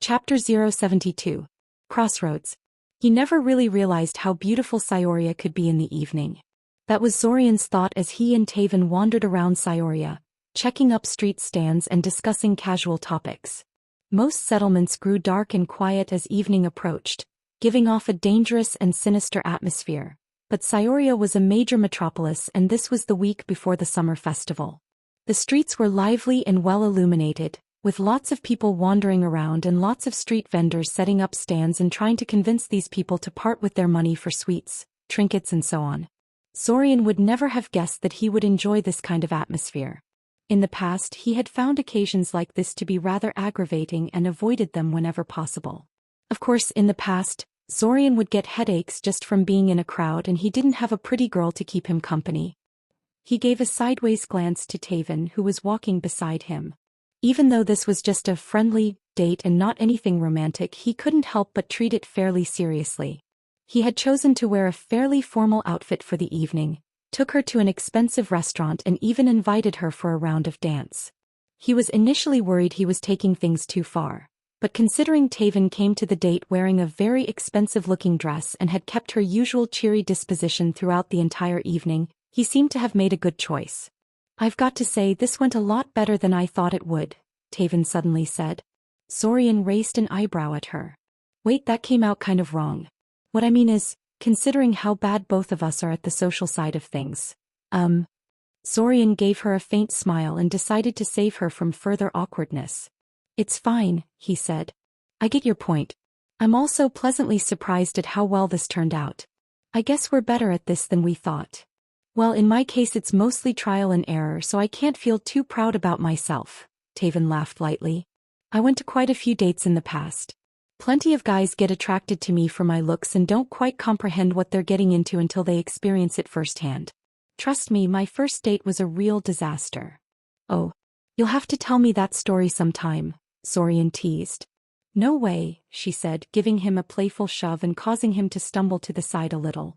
Chapter 072. Crossroads. He never really realized how beautiful Cyoria could be in the evening. That was Zorian's thought as he and Taven wandered around Cyoria, checking up street stands and discussing casual topics. Most settlements grew dark and quiet as evening approached, giving off a dangerous and sinister atmosphere. But Cyoria was a major metropolis, and this was the week before the summer festival. The streets were lively and well illuminated, with lots of people wandering around and lots of street vendors setting up stands and trying to convince these people to part with their money for sweets, trinkets and so on. Zorian would never have guessed that he would enjoy this kind of atmosphere. In the past, he had found occasions like this to be rather aggravating and avoided them whenever possible. Of course, in the past, Zorian would get headaches just from being in a crowd, and he didn't have a pretty girl to keep him company. He gave a sideways glance to Taven, who was walking beside him. Even though this was just a friendly date and not anything romantic, he couldn't help but treat it fairly seriously. He had chosen to wear a fairly formal outfit for the evening, took her to an expensive restaurant and even invited her for a round of dance. He was initially worried he was taking things too far, but considering Taven came to the date wearing a very expensive-looking dress and had kept her usual cheery disposition throughout the entire evening, he seemed to have made a good choice. "I've got to say this went a lot better than I thought it would," Taven suddenly said. Zorian raised an eyebrow at her. "Wait, that came out kind of wrong. What I mean is, considering how bad both of us are at the social side of things." Zorian gave her a faint smile and decided to save her from further awkwardness. "It's fine," he said. "I get your point. I'm also pleasantly surprised at how well this turned out. I guess we're better at this than we thought." "Well, in my case it's mostly trial and error, so I can't feel too proud about myself," Taven laughed lightly. "I went to quite a few dates in the past. Plenty of guys get attracted to me for my looks and don't quite comprehend what they're getting into until they experience it firsthand. Trust me, my first date was a real disaster." "Oh, you'll have to tell me that story sometime," Zorian teased. "No way," she said, giving him a playful shove and causing him to stumble to the side a little.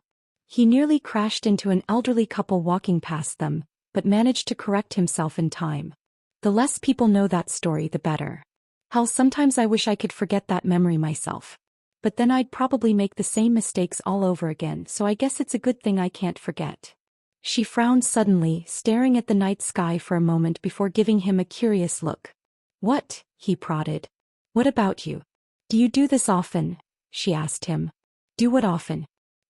He nearly crashed into an elderly couple walking past them, but managed to correct himself in time. "The less people know that story, the better. Hell, sometimes I wish I could forget that memory myself. But then I'd probably make the same mistakes all over again, so I guess it's a good thing I can't forget." She frowned suddenly, staring at the night sky for a moment before giving him a curious look. "What?" he prodded. "What about you? Do you do this often?" she asked him. "Do what often?"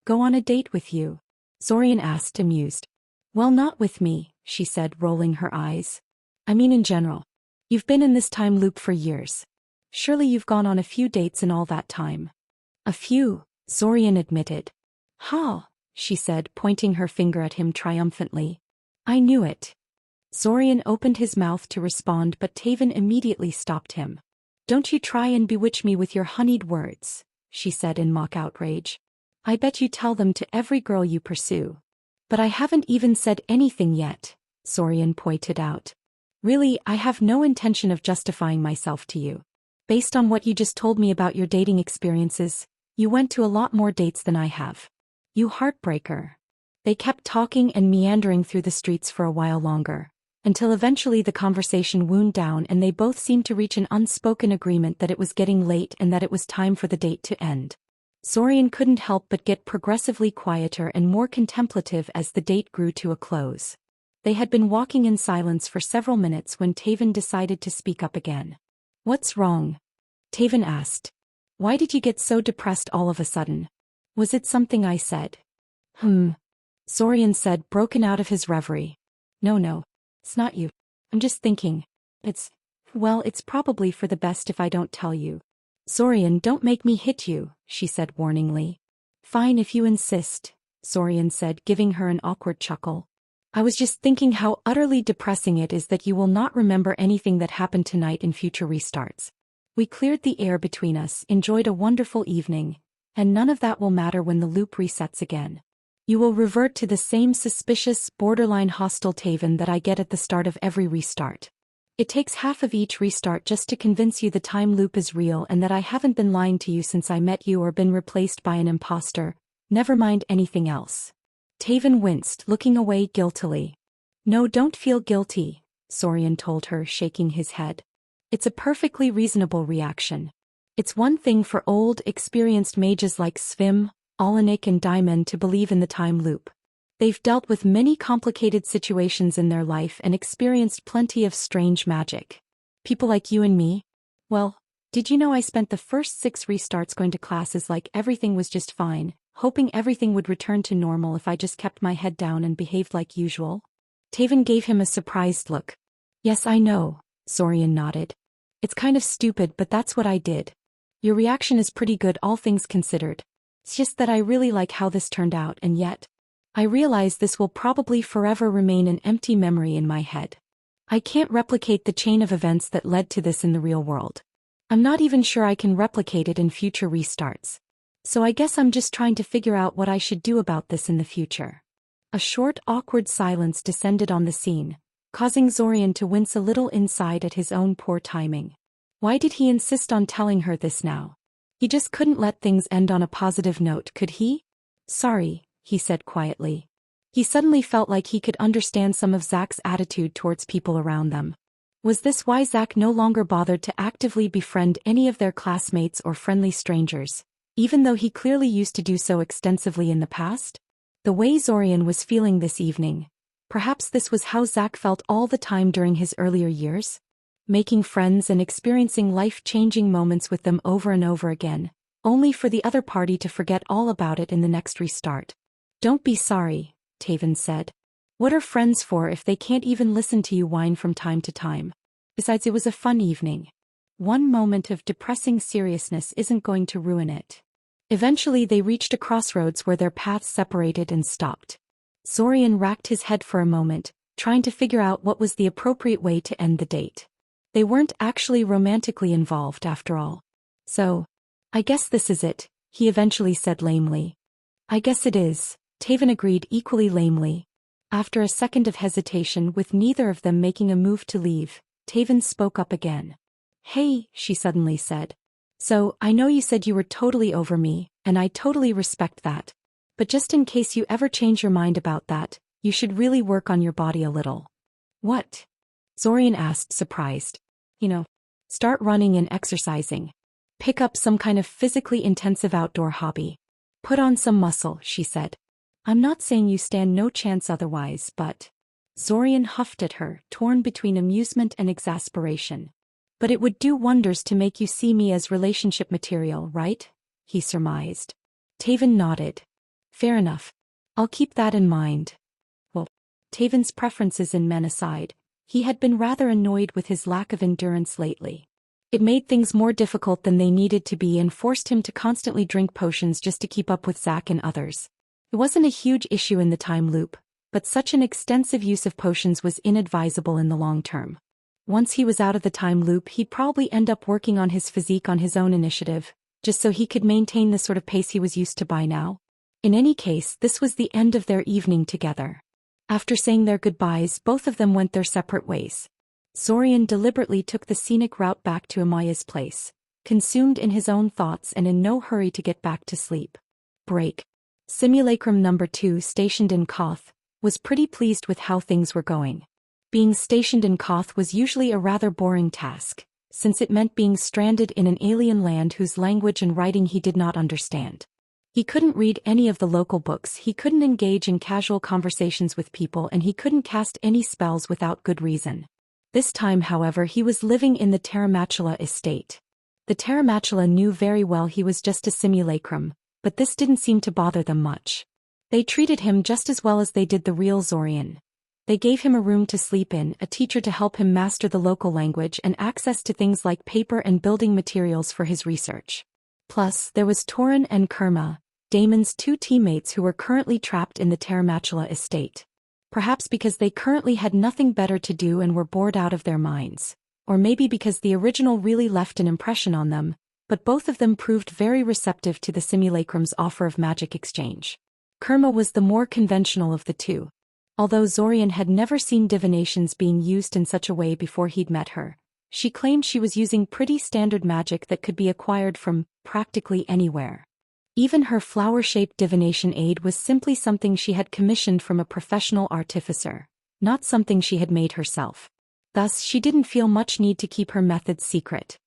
"Go on a date with you?" Zorian asked, amused. "Well, not with me," she said, rolling her eyes. "I mean in general. You've been in this time loop for years. Surely you've gone on a few dates in all that time." "A few," Zorian admitted. "Huh," she said, pointing her finger at him triumphantly. "I knew it." Zorian opened his mouth to respond, but Taven immediately stopped him. "Don't you try and bewitch me with your honeyed words," she said in mock outrage. "I bet you tell them to every girl you pursue." "But I haven't even said anything yet," Zorian pointed out. "Really, I have no intention of justifying myself to you. Based on what you just told me about your dating experiences, you went to a lot more dates than I have. You heartbreaker." They kept talking and meandering through the streets for a while longer, until eventually the conversation wound down and they both seemed to reach an unspoken agreement that it was getting late and that it was time for the date to end. Zorian couldn't help but get progressively quieter and more contemplative as the date grew to a close. They had been walking in silence for several minutes when Taven decided to speak up again. "What's wrong?" Taven asked. "Why did you get so depressed all of a sudden? Was it something I said?" Zorian said, broken out of his reverie. No, it's not you. I'm just thinking. It's probably for the best if I don't tell you." "Zorian, don't make me hit you," she said warningly. "Fine if you insist," Zorian said, giving her an awkward chuckle. "I was just thinking how utterly depressing it is that you will not remember anything that happened tonight in future restarts. We cleared the air between us, enjoyed a wonderful evening, and none of that will matter when the loop resets again. You will revert to the same suspicious, borderline hostile Taven that I get at the start of every restart. It takes half of each restart just to convince you the time loop is real and that I haven't been lying to you since I met you or been replaced by an imposter, never mind anything else." Taven winced, looking away guiltily. "No, don't feel guilty," Zorian told her, shaking his head. "It's a perfectly reasonable reaction. It's one thing for old, experienced mages like Svim, Alanik and Diamond to believe in the time loop. They've dealt with many complicated situations in their life and experienced plenty of strange magic. People like you and me? Well, did you know I spent the first 6 restarts going to classes like everything was just fine, hoping everything would return to normal if I just kept my head down and behaved like usual? Taven gave him a surprised look. Yes, I know, Zorian nodded. It's kind of stupid, but that's what I did. Your reaction is pretty good, all things considered. It's just that I really like how this turned out, and yet I realize this will probably forever remain an empty memory in my head. I can't replicate the chain of events that led to this in the real world. I'm not even sure I can replicate it in future restarts. So I guess I'm just trying to figure out what I should do about this in the future. A short, awkward silence descended on the scene, causing Zorian to wince a little inside at his own poor timing. Why did he insist on telling her this now? He just couldn't let things end on a positive note, could he? Sorry, he said quietly. He suddenly felt like he could understand some of Zach's attitude towards people around them. Was this why Zach no longer bothered to actively befriend any of their classmates or friendly strangers, even though he clearly used to do so extensively in the past? The way Zorian was feeling this evening, perhaps this was how Zach felt all the time during his earlier years? Making friends and experiencing life-changing moments with them over and over again, only for the other party to forget all about it in the next restart. Don't be sorry, Taven said. What are friends for if they can't even listen to you whine from time to time? Besides, it was a fun evening. One moment of depressing seriousness isn't going to ruin it. Eventually they reached a crossroads where their paths separated and stopped. Zorian racked his head for a moment, trying to figure out what was the appropriate way to end the date. They weren't actually romantically involved after all. So, I guess this is it, he eventually said lamely. I guess it is, Taven agreed equally lamely. After a second of hesitation with neither of them making a move to leave, Taven spoke up again. Hey, she suddenly said. So, I know you said you were totally over me, and I totally respect that. But just in case you ever change your mind about that, you should really work on your body a little. What? Zorian asked, surprised. Start running and exercising. Pick up some kind of physically intensive outdoor hobby. Put on some muscle, she said. I'm not saying you stand no chance otherwise, but... Zorian huffed at her, torn between amusement and exasperation. But it would do wonders to make you see me as relationship material, right? He surmised. Taven nodded. Fair enough. I'll keep that in mind. Well, Taven's preferences in men aside, he had been rather annoyed with his lack of endurance lately. It made things more difficult than they needed to be and forced him to constantly drink potions just to keep up with Zach and others. It wasn't a huge issue in the time loop, but such an extensive use of potions was inadvisable in the long term. Once he was out of the time loop, he'd probably end up working on his physique on his own initiative, just so he could maintain the sort of pace he was used to by now. In any case, this was the end of their evening together. After saying their goodbyes, both of them went their separate ways. Zorian deliberately took the scenic route back to Amaya's place, consumed in his own thoughts and in no hurry to get back to sleep. Break. Simulacrum number 2, stationed in Koth, was pretty pleased with how things were going. Being stationed in Koth was usually a rather boring task, since it meant being stranded in an alien land whose language and writing he did not understand. He couldn't read any of the local books, he couldn't engage in casual conversations with people, and he couldn't cast any spells without good reason. This time, however, he was living in the Terramachula estate. The Terramachula knew very well he was just a simulacrum, but this didn't seem to bother them much. They treated him just as well as they did the real Zorian. They gave him a room to sleep in, a teacher to help him master the local language, and access to things like paper and building materials for his research. Plus, there was Torin and Kerma, Damon's 2 teammates who were currently trapped in the Terramachula estate. Perhaps because they currently had nothing better to do and were bored out of their minds, or maybe because the original really left an impression on them, but both of them proved very receptive to the simulacrum's offer of magic exchange. Kerma was the more conventional of the two. Although Zorian had never seen divinations being used in such a way before he'd met her, she claimed she was using pretty standard magic that could be acquired from practically anywhere. Even her flower-shaped divination aid was simply something she had commissioned from a professional artificer, not something she had made herself. Thus, she didn't feel much need to keep her methods secret.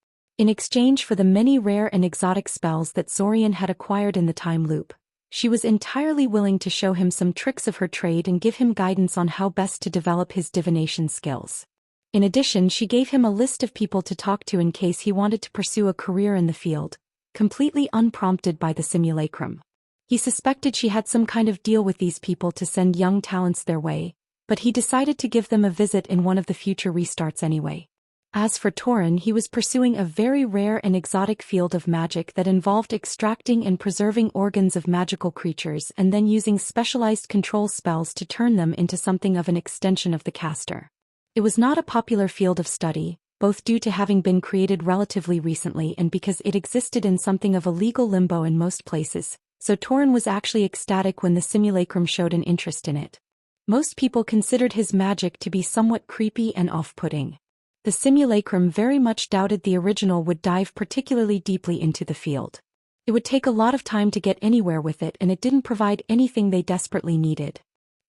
In exchange for the many rare and exotic spells that Zorian had acquired in the time loop, she was entirely willing to show him some tricks of her trade and give him guidance on how best to develop his divination skills. In addition, she gave him a list of people to talk to in case he wanted to pursue a career in the field, completely unprompted by the simulacrum. He suspected she had some kind of deal with these people to send young talents their way, but he decided to give them a visit in one of the future restarts anyway. As for Torin, he was pursuing a very rare and exotic field of magic that involved extracting and preserving organs of magical creatures and then using specialized control spells to turn them into something of an extension of the caster. It was not a popular field of study, both due to having been created relatively recently and because it existed in something of a legal limbo in most places, so Torin was actually ecstatic when the simulacrum showed an interest in it. Most people considered his magic to be somewhat creepy and off-putting. The simulacrum very much doubted the original would dive particularly deeply into the field. It would take a lot of time to get anywhere with it, and it didn't provide anything they desperately needed.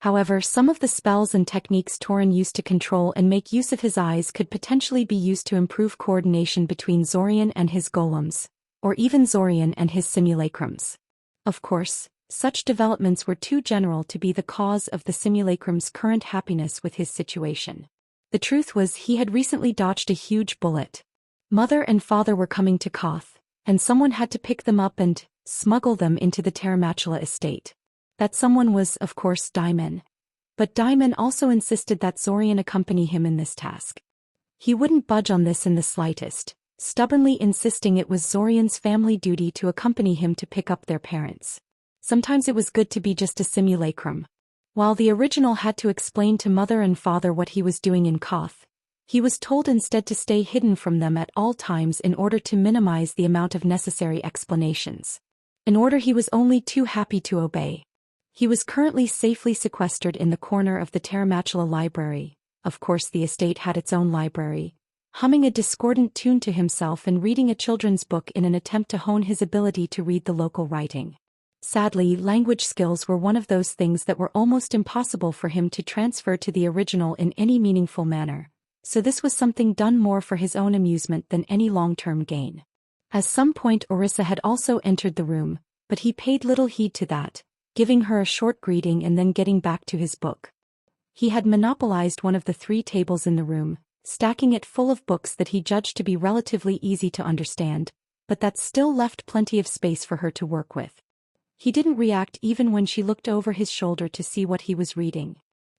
However, some of the spells and techniques Torin used to control and make use of his eyes could potentially be used to improve coordination between Zorian and his golems, or even Zorian and his simulacrums. Of course, such developments were too general to be the cause of the simulacrum's current happiness with his situation. The truth was he had recently dodged a huge bullet. Mother and father were coming to Koth, and someone had to pick them up and smuggle them into the Terramachula estate. That someone was, of course, Daimon. But Daimon also insisted that Zorian accompany him in this task. He wouldn't budge on this in the slightest, stubbornly insisting it was Zorian's family duty to accompany him to pick up their parents. Sometimes it was good to be just a simulacrum. While the original had to explain to mother and father what he was doing in Koth, he was told instead to stay hidden from them at all times in order to minimize the amount of necessary explanations. An order he was only too happy to obey. He was currently safely sequestered in the corner of the Terramachula library. Of course, the estate had its own library, humming a discordant tune to himself and reading a children's book in an attempt to hone his ability to read the local writing. Sadly, language skills were one of those things that were almost impossible for him to transfer to the original in any meaningful manner, so this was something done more for his own amusement than any long-term gain. At some point Orisa had also entered the room, but he paid little heed to that, giving her a short greeting and then getting back to his book. He had monopolized one of the 3 tables in the room, stacking it full of books that he judged to be relatively easy to understand, but that still left plenty of space for her to work with. He didn't react even when she looked over his shoulder to see what he was reading.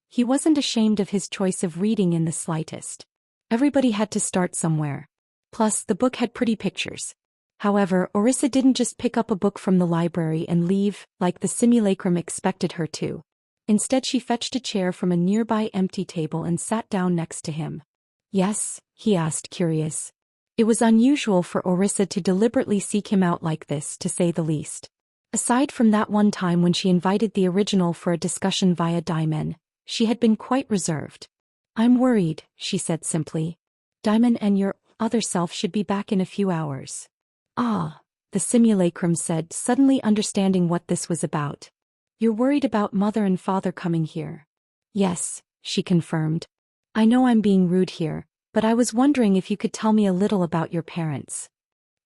He wasn't ashamed of his choice of reading in the slightest. Everybody had to start somewhere. Plus, the book had pretty pictures. However, Orisa didn't just pick up a book from the library and leave, like the simulacrum expected her to. Instead, she fetched a chair from a nearby empty table and sat down next to him. "Yes?" he asked, curious. It was unusual for Orisa to deliberately seek him out like this, to say the least. Aside from that one time when she invited the original for a discussion via Daimon, she had been quite reserved. "I'm worried," she said simply. "Daimon and your other self should be back in a few hours." "Ah," the simulacrum said, suddenly understanding what this was about. "You're worried about mother and father coming here?" "Yes," she confirmed. "I know I'm being rude here, but I was wondering if you could tell me a little about your parents."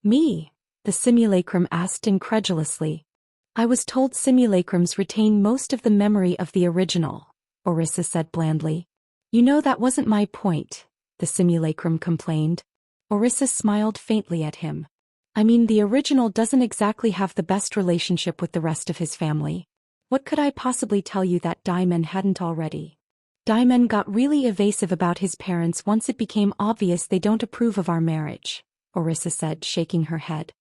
"Me?" the simulacrum asked incredulously. "I was told simulacrums retain most of the memory of the original," Orisa said blandly. "You know that wasn't my point," the simulacrum complained. Orisa smiled faintly at him. "I mean, the original doesn't exactly have the best relationship with the rest of his family. What could I possibly tell you that Daimon hadn't already?" "Daimon got really evasive about his parents once it became obvious they don't approve of our marriage," Orisa said, shaking her head.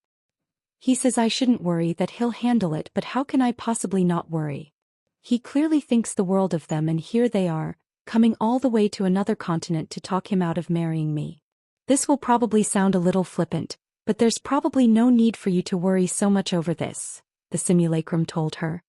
"He says I shouldn't worry, that he'll handle it, but how can I possibly not worry? He clearly thinks the world of them, and here they are, coming all the way to another continent to talk him out of marrying me. This will probably sound a little flippant, but there's probably no need for you to worry so much over this," the simulacrum told her.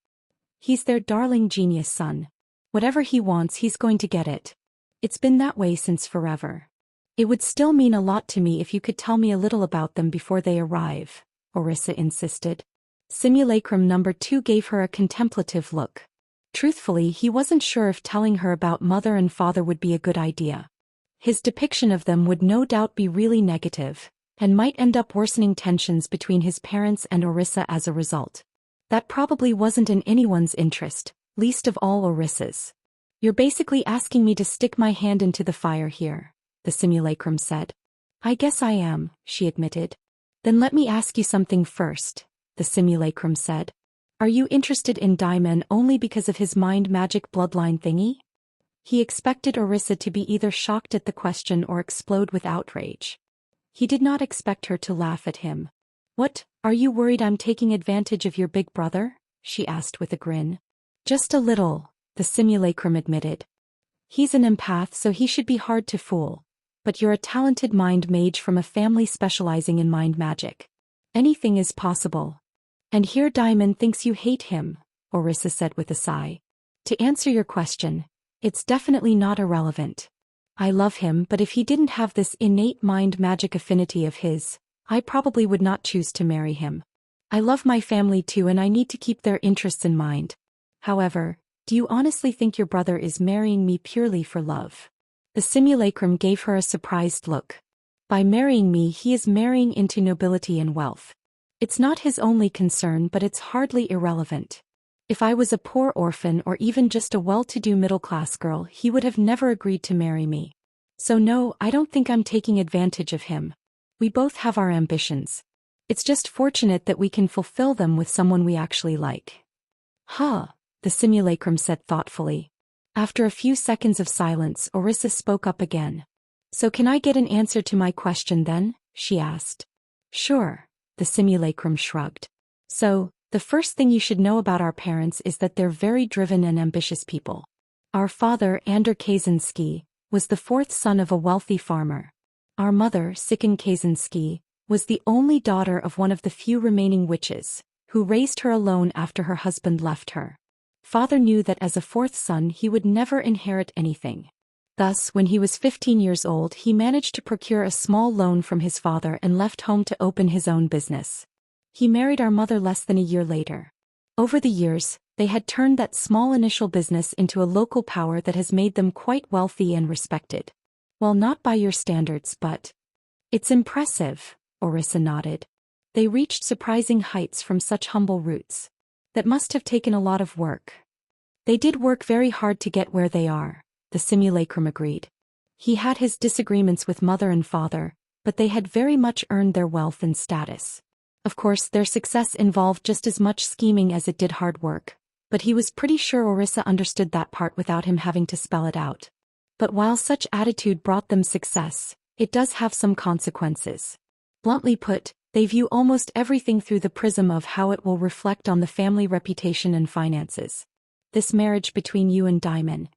"He's their darling genius son. Whatever he wants, he's going to get it. It's been that way since forever. It would still mean a lot to me if you could tell me a little about them before they arrive," Orisa insisted. Simulacrum number 2 gave her a contemplative look. Truthfully, he wasn't sure if telling her about mother and father would be a good idea. His depiction of them would no doubt be really negative, and might end up worsening tensions between his parents and Orisa as a result. That probably wasn't in anyone's interest, least of all Orisa's. "You're basically asking me to stick my hand into the fire here," the simulacrum said. "I guess I am," she admitted. "Then let me ask you something first," the simulacrum said. "Are you interested in Daimon only because of his mind magic bloodline thingy?" He expected Orisa to be either shocked at the question or explode with outrage. He did not expect her to laugh at him. "What, are you worried I'm taking advantage of your big brother?" she asked with a grin. "Just a little," the simulacrum admitted. "He's an empath, so he should be hard to fool. But you're a talented mind mage from a family specializing in mind magic. Anything is possible. And here Daimon thinks you hate him," Orisa said with a sigh. "To answer your question, it's definitely not irrelevant. I love him, but if he didn't have this innate mind magic affinity of his, I probably would not choose to marry him. I love my family too, and I need to keep their interests in mind. However, do you honestly think your brother is marrying me purely for love?" The simulacrum gave her a surprised look. "By marrying me, he is marrying into nobility and wealth. It's not his only concern, but it's hardly irrelevant. If I was a poor orphan or even just a well-to-do middle-class girl, he would have never agreed to marry me. So no, I don't think I'm taking advantage of him. We both have our ambitions. It's just fortunate that we can fulfill them with someone we actually like." "Huh," the simulacrum said thoughtfully. After a few seconds of silence, Orisa spoke up again. "So can I get an answer to my question then?" she asked. "Sure," the simulacrum shrugged. "So, the first thing you should know about our parents is that they're very driven and ambitious people. Our father, Andr Kaczynski, was the fourth son of a wealthy farmer. Our mother, Sikin Kaczynski, was the only daughter of one of the few remaining witches, who raised her alone after her husband left her. Father knew that as a fourth son he would never inherit anything. Thus, when he was 15 years old, he managed to procure a small loan from his father and left home to open his own business. He married our mother less than a year later. Over the years, they had turned that small initial business into a local power that has made them quite wealthy and respected. Well, not by your standards, but..." "It's impressive," Orisa nodded. "They reached surprising heights from such humble roots. That must have taken a lot of work." "They did work very hard to get where they are," the simulacrum agreed. "He had his disagreements with mother and father, but they had very much earned their wealth and status. Of course, their success involved just as much scheming as it did hard work, but he was pretty sure Orisa understood that part without him having to spell it out. But while such attitude brought them success, it does have some consequences. Bluntly put, they view almost everything through the prism of how it will reflect on the family reputation and finances. This marriage between you and Daimon,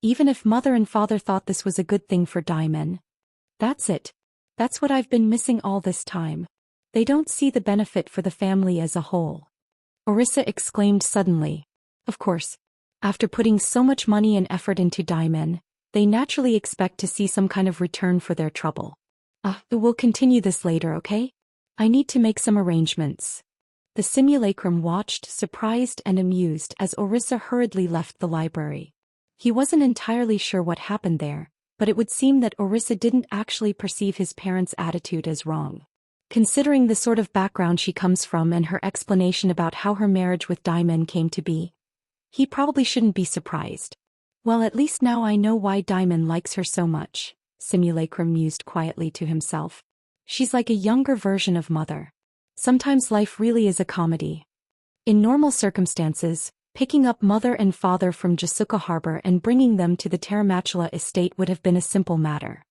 even if mother and father thought this was a good thing for Daimon, that's it. That's what I've been missing all this time. They don't see the benefit for the family as a whole." Orisa exclaimed suddenly. Of course, after putting so much money and effort into Daimon, they naturally expect to see some kind of return for their trouble. We'll continue this later, okay? I need to make some arrangements." The simulacrum watched, surprised and amused, as Orisa hurriedly left the library. He wasn't entirely sure what happened there, but it would seem that Orisa didn't actually perceive his parents' attitude as wrong. Considering the sort of background she comes from and her explanation about how her marriage with Daimon came to be, he probably shouldn't be surprised. "Well, at least now I know why Daimon likes her so much," Simulacrum mused quietly to himself. "She's like a younger version of Mother. Sometimes life really is a comedy." In normal circumstances, picking up Mother and Father from Jasuka Harbor and bringing them to the Terramachula estate would have been a simple matter.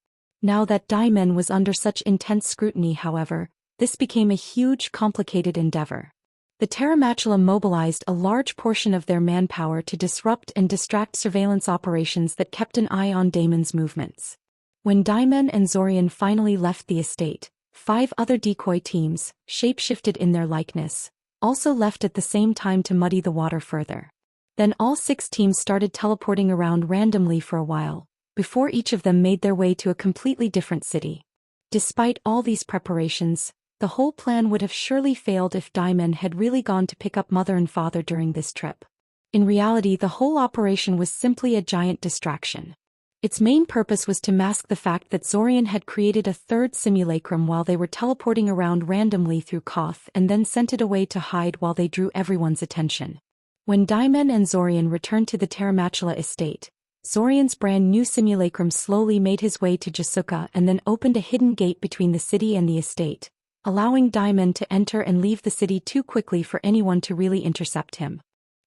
Now that Daimon was under such intense scrutiny, however, this became a huge, complicated endeavor. The Terramachula mobilized a large portion of their manpower to disrupt and distract surveillance operations that kept an eye on Daimon's movements. When Daimon and Zorian finally left the estate, 5 other decoy teams, shape-shifted in their likeness, also left at the same time to muddy the water further. Then all 6 teams started teleporting around randomly for a while, before each of them made their way to a completely different city. Despite all these preparations, the whole plan would have surely failed if Daimon had really gone to pick up Mother and Father during this trip. In reality, the whole operation was simply a giant distraction. Its main purpose was to mask the fact that Zorian had created a third simulacrum while they were teleporting around randomly through Koth and then sent it away to hide while they drew everyone's attention. When Daimon and Zorian returned to the Terramachula estate, Zorian's brand new simulacrum slowly made his way to Jasuka and then opened a hidden gate between the city and the estate, allowing Daimon to enter and leave the city too quickly for anyone to really intercept him.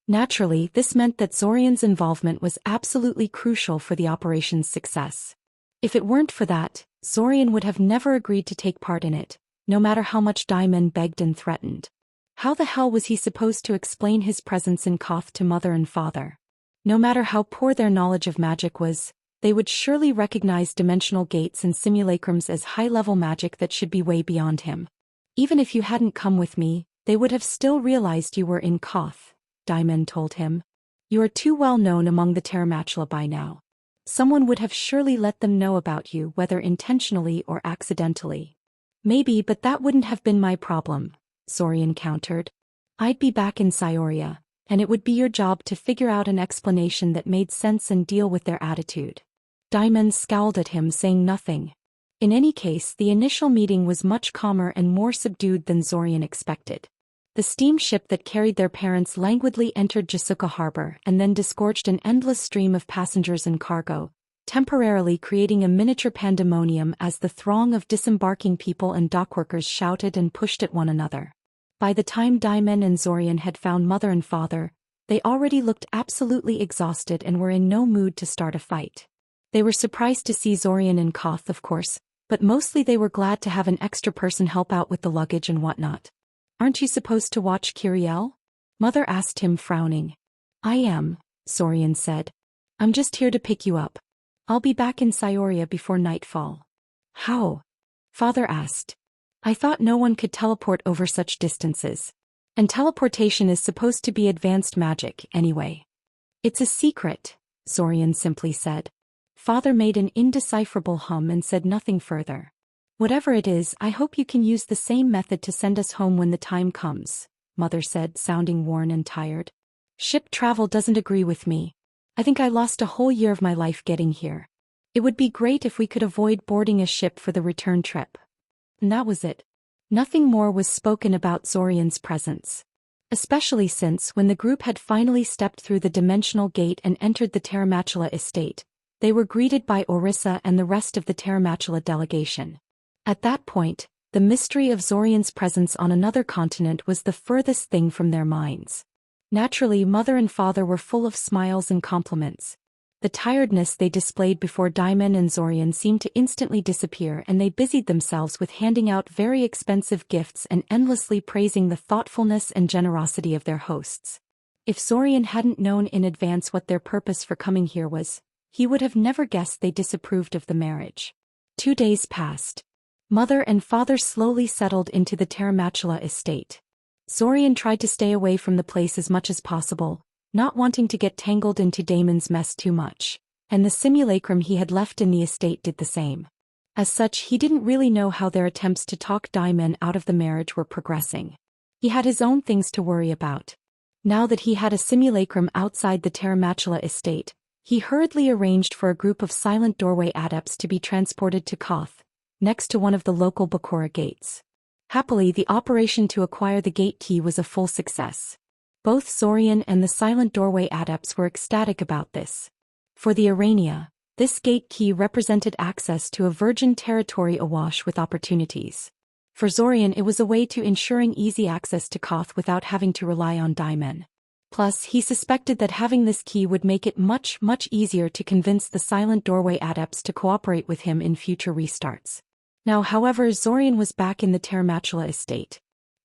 Naturally, this meant that Zorian's involvement was absolutely crucial for the operation's success. If it weren't for that, Zorian would have never agreed to take part in it, no matter how much Daimon begged and threatened. How the hell was he supposed to explain his presence in Koth to mother and father? No matter how poor their knowledge of magic was, they would surely recognize dimensional gates and simulacrums as high-level magic that should be way beyond him. Even if you hadn't come with me, they would have still realized you were in Koth, Daimon told him. You are too well known among the Terramachula by now. Someone would have surely let them know about you, whether intentionally or accidentally. Maybe, but that wouldn't have been my problem, Zorian countered. I'd be back in Cyoria, and it would be your job to figure out an explanation that made sense and deal with their attitude. Daimon scowled at him, saying nothing. In any case, the initial meeting was much calmer and more subdued than Zorian expected. The steamship that carried their parents languidly entered Jasuka harbor and then disgorged an endless stream of passengers and cargo, temporarily creating a miniature pandemonium as the throng of disembarking people and dockworkers shouted and pushed at one another. By the time Daimon and Zorian had found mother and father, they already looked absolutely exhausted and were in no mood to start a fight. They were surprised to see Zorian in Koth, of course, but mostly they were glad to have an extra person help out with the luggage and whatnot. Aren't you supposed to watch Kiriel? Mother asked him, frowning. I am, Zorian said. I'm just here to pick you up. I'll be back in Cyoria before nightfall. How? Father asked. I thought no one could teleport over such distances. And teleportation is supposed to be advanced magic, anyway. It's a secret, Zorian simply said. Father made an indecipherable hum and said nothing further. Whatever it is, I hope you can use the same method to send us home when the time comes, Mother said, sounding worn and tired. Ship travel doesn't agree with me. I think I lost a whole year of my life getting here. It would be great if we could avoid boarding a ship for the return trip. And that was it. Nothing more was spoken about Zorian's presence. Especially since, when the group had finally stepped through the dimensional gate and entered the Terramachula estate, they were greeted by Orisa and the rest of the Terramachula delegation. At that point, the mystery of Zorian's presence on another continent was the furthest thing from their minds. Naturally, mother and father were full of smiles and compliments. The tiredness they displayed before Daimon and Zorian seemed to instantly disappear, and they busied themselves with handing out very expensive gifts and endlessly praising the thoughtfulness and generosity of their hosts. If Zorian hadn't known in advance what their purpose for coming here was, he would have never guessed they disapproved of the marriage. 2 days passed. Mother and father slowly settled into the Terramachula estate. Zorian tried to stay away from the place as much as possible, not wanting to get tangled into Daimon's mess too much, and the simulacrum he had left in the estate did the same. As such, he didn't really know how their attempts to talk Daimon out of the marriage were progressing. He had his own things to worry about. Now that he had a simulacrum outside the Terramachula estate, he hurriedly arranged for a group of Silent Doorway adepts to be transported to Koth, next to one of the local Bakura gates. Happily, the operation to acquire the gate key was a full success. Both Zorian and the Silent Doorway adepts were ecstatic about this. For the Arania, this gate key represented access to a virgin territory awash with opportunities. For Zorian, it was a way to ensuring easy access to Koth without having to rely on Daimon. Plus, he suspected that having this key would make it much easier to convince the Silent Doorway adepts to cooperate with him in future restarts. Now, however, Zorian was back in the Terramachula estate.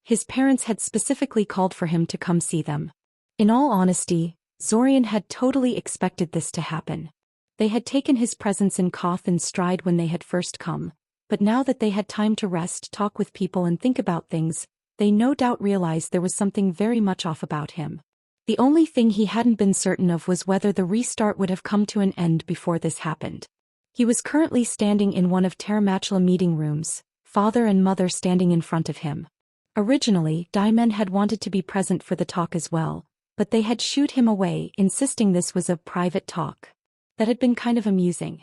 His parents had specifically called for him to come see them. In all honesty, Zorian had totally expected this to happen. They had taken his presence in Koth in stride when they had first come, but now that they had time to rest, talk with people and think about things, they no doubt realized there was something very much off about him. The only thing he hadn't been certain of was whether the restart would have come to an end before this happened. He was currently standing in one of Terramachula meeting rooms, father and mother standing in front of him. Originally, Daimon had wanted to be present for the talk as well, but they had shooed him away, insisting this was a private talk. that had been kind of amusing.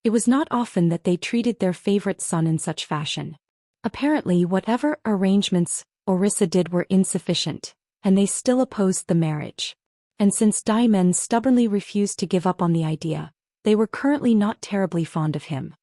It was not often that they treated their favorite son in such fashion. Apparently, whatever arrangements Orissa did were insufficient, and they still opposed the marriage. And since Daimen stubbornly refused to give up on the idea, they were currently not terribly fond of him.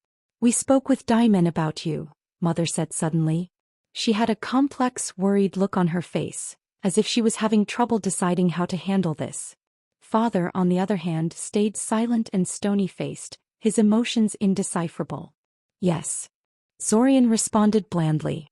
"We spoke with Daimen about you," Mother said suddenly. She had a complex, worried look on her face, as if she was having trouble deciding how to handle this. Father, on the other hand, stayed silent and stony-faced, his emotions indecipherable. "Yes," Zorian responded blandly.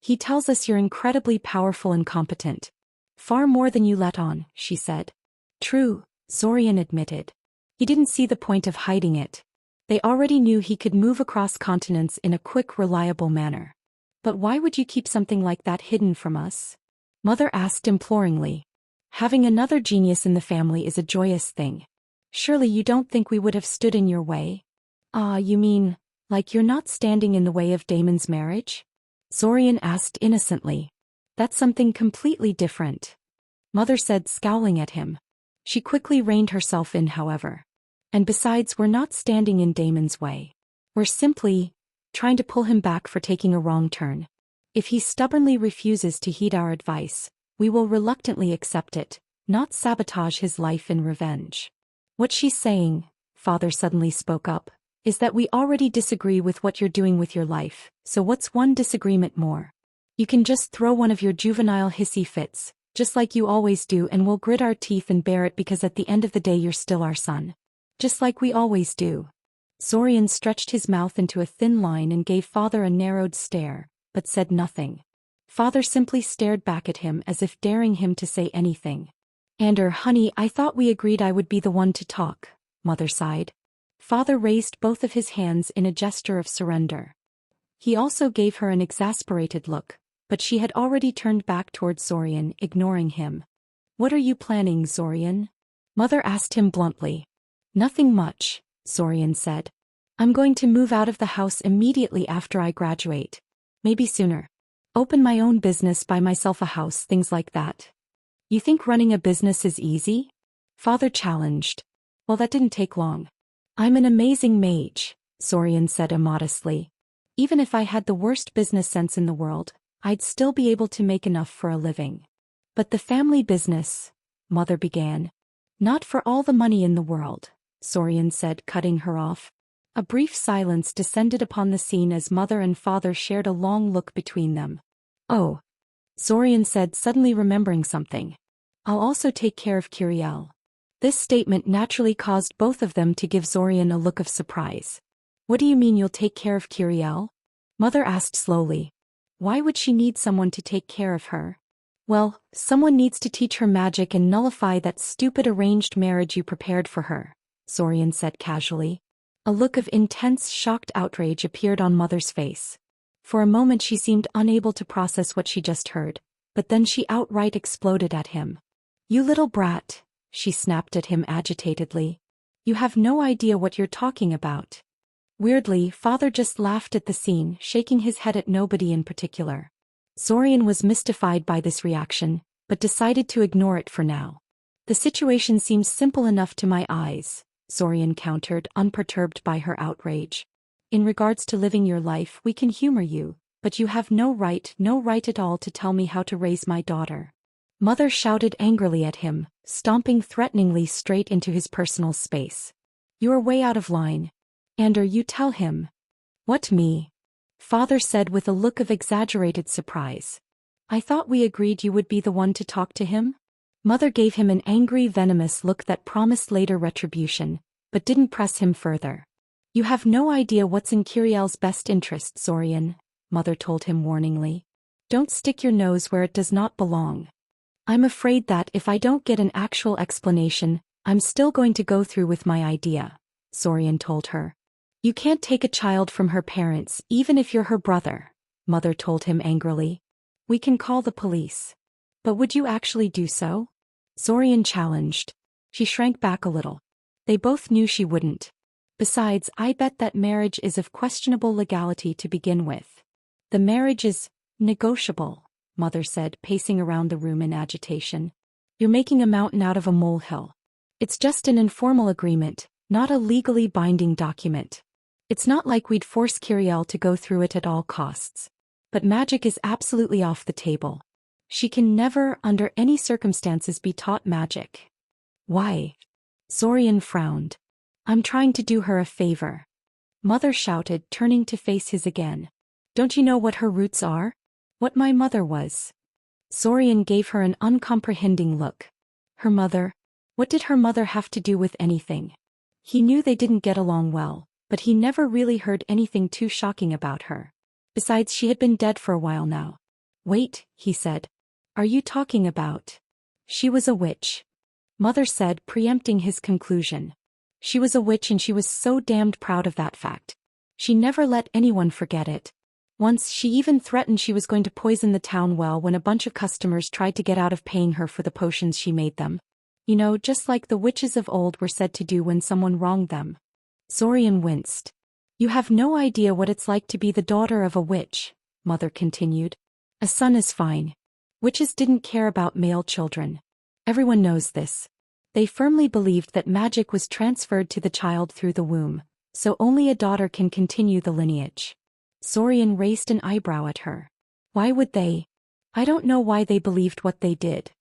"He tells us you're incredibly powerful and competent. Far more than you let on," she said. "True," Zorian admitted. He didn't see the point of hiding it. They already knew he could move across continents in a quick, reliable manner. "But why would you keep something like that hidden from us?" Mother asked imploringly. "Having another genius in the family is a joyous thing. Surely you don't think we would have stood in your way?" "Ah, you mean, like you're not standing in the way of Damon's marriage?" Zorian asked innocently. "That's something completely different," Mother said, scowling at him. She quickly reined herself in, however. "And besides, we're not standing in Damon's way. We're simply trying to pull him back for taking a wrong turn. If he stubbornly refuses to heed our advice, we will reluctantly accept it, not sabotage his life in revenge." "What she's saying," Father suddenly spoke up, "is that we already disagree with what you're doing with your life, so what's one disagreement more? You can just throw one of your juvenile hissy fits, just like you always do, and we'll grit our teeth and bear it because at the end of the day you're still our son. Just like we always do." Zorian stretched his mouth into a thin line and gave Father a narrowed stare, but said nothing. Father simply stared back at him as if daring him to say anything. "Ander, honey, I thought we agreed I would be the one to talk," Mother sighed. Father raised both of his hands in a gesture of surrender. He also gave her an exasperated look, but she had already turned back towards Zorian, ignoring him. "What are you planning, Zorian?" Mother asked him bluntly. "Nothing much," Zorian said. "I'm going to move out of the house immediately after I graduate. Maybe sooner. Open my own business, buy myself a house, things like that." "You think running a business is easy?" Father challenged. "Well, that didn't take long." "I'm an amazing mage," Zorian said immodestly. "Even if I had the worst business sense in the world, I'd still be able to make enough for a living." "But the family business," Mother began. "Not for all the money in the world," Zorian said, cutting her off. A brief silence descended upon the scene as Mother and Father shared a long look between them. "Oh," Zorian said, suddenly remembering something. "I'll also take care of Kiriel." This statement naturally caused both of them to give Zorian a look of surprise. "What do you mean you'll take care of Kiriel?" Mother asked slowly. "Why would she need someone to take care of her?" "Well, someone needs to teach her magic and nullify that stupid arranged marriage you prepared for her," Zorian said casually. A look of intense, shocked outrage appeared on Mother's face. For a moment she seemed unable to process what she just heard, but then she outright exploded at him. "You little brat," she snapped at him agitatedly. "You have no idea what you're talking about." Weirdly, Father just laughed at the scene, shaking his head at nobody in particular. Zorian was mystified by this reaction, but decided to ignore it for now. "The situation seems simple enough to my eyes," Zorian countered, unperturbed by her outrage. "In regards to living your life, we can humor you, but you have no right at all to tell me how to raise my daughter." Mother shouted angrily at him, stomping threateningly straight into his personal space. "You are way out of line. Ander, you tell him." "What, me?" Father said with a look of exaggerated surprise. "I thought we agreed you would be the one to talk to him?" Mother gave him an angry, venomous look that promised later retribution, but didn't press him further. "You have no idea what's in Kiriel's best interest, Zorian," Mother told him warningly. "Don't stick your nose where it does not belong." "I'm afraid that if I don't get an actual explanation, I'm still going to go through with my idea," Zorian told her. "You can't take a child from her parents, even if you're her brother," Mother told him angrily. "We can call the police." "But would you actually do so?" Zorian challenged. She shrank back a little. They both knew she wouldn't. "Besides, I bet that marriage is of questionable legality to begin with." "The marriage is negotiable," Mother said, pacing around the room in agitation. "You're making a mountain out of a molehill. It's just an informal agreement, Not a legally binding document. It's not like we'd force Kiriel to go through it at all costs. But magic is absolutely off the table. She can never, under any circumstances, be taught magic. Why? Zorian frowned. I'm trying to do her a favor. Mother shouted, turning to face his again. Don't you know what her roots are? What my mother was? Zorian gave her an uncomprehending look. Her mother? What did her mother have to do with anything? He knew they didn't get along well, but he never really heard anything too shocking about her. Besides, she had been dead for a while now. Wait, he said. Are you talking about? She was a witch. Mother said, preempting his conclusion. She was a witch and she was so damned proud of that fact. She never let anyone forget it. Once she even threatened she was going to poison the town well when a bunch of customers tried to get out of paying her for the potions she made them. You know, just like the witches of old were said to do when someone wronged them. Zorian winced. You have no idea what it's like to be the daughter of a witch, Mother continued. A son is fine. Witches didn't care about male children. Everyone knows this. They firmly believed that magic was transferred to the child through the womb, so only a daughter can continue the lineage. Zorian raised an eyebrow at her. Why would they? I don't know why they believed what they did.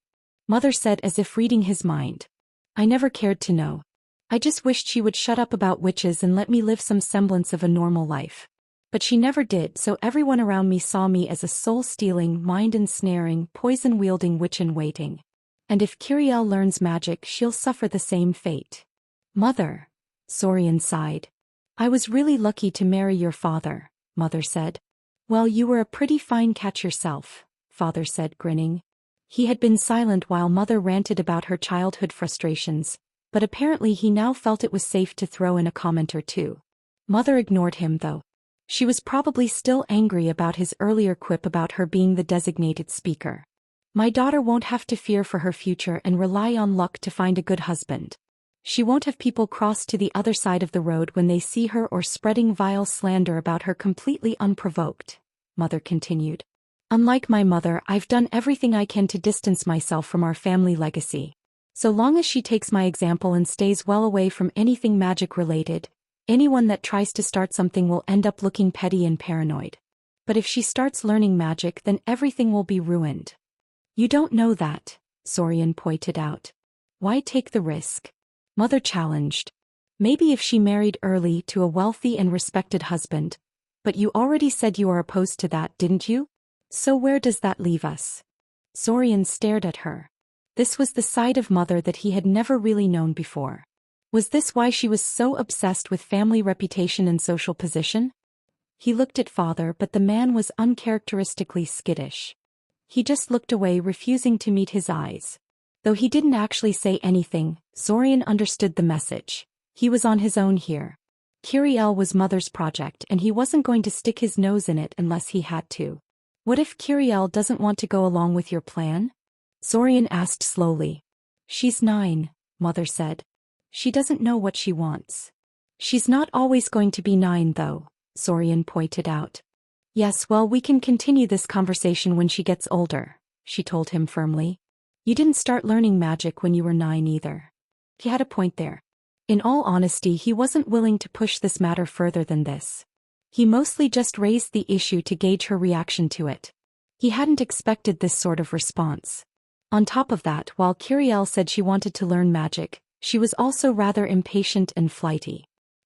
Mother said as if reading his mind. I never cared to know. I just wished she would shut up about witches and let me live some semblance of a normal life. But she never did, so everyone around me saw me as a soul-stealing, mind-ensnaring, poison-wielding witch-in-waiting. And if Kiriel learns magic, she'll suffer the same fate. Mother, Zorian sighed. I was really lucky to marry your father, Mother said. Well, you were a pretty fine catch yourself, Father said, grinning. He had been silent while Mother ranted about her childhood frustrations, but apparently he now felt it was safe to throw in a comment or two. Mother ignored him, though. She was probably still angry about his earlier quip about her being the designated speaker. My daughter won't have to fear for her future and rely on luck to find a good husband. She won't have people cross to the other side of the road when they see her or spreading vile slander about her completely unprovoked, Mother continued. Unlike my mother, I've done everything I can to distance myself from our family legacy. So long as she takes my example and stays well away from anything magic-related, anyone that tries to start something will end up looking petty and paranoid. But if she starts learning magic, then everything will be ruined. You don't know that, Zorian pointed out. Why take the risk? Mother challenged. Maybe if she married early to a wealthy and respected husband. But you already said you are opposed to that, didn't you? So where does that leave us? Zorian stared at her. This was the side of Mother that he had never really known before. Was this why she was so obsessed with family reputation and social position? He looked at Father, but the man was uncharacteristically skittish. He just looked away, refusing to meet his eyes. Though he didn't actually say anything, Zorian understood the message. He was on his own here. Kiriel was Mother's project and he wasn't going to stick his nose in it unless he had to. What if Kiriel doesn't want to go along with your plan? Zorian asked slowly. She's 9, Mother said. She doesn't know what she wants. She's not always going to be 9 though, Zorian pointed out. Yes, well, we can continue this conversation when she gets older, she told him firmly. You didn't start learning magic when you were 9 either. He had a point there. In all honesty, he wasn't willing to push this matter further than this. He mostly just raised the issue to gauge her reaction to it. He hadn't expected this sort of response. On top of that, while Kiriel said she wanted to learn magic, she was also rather impatient and flighty.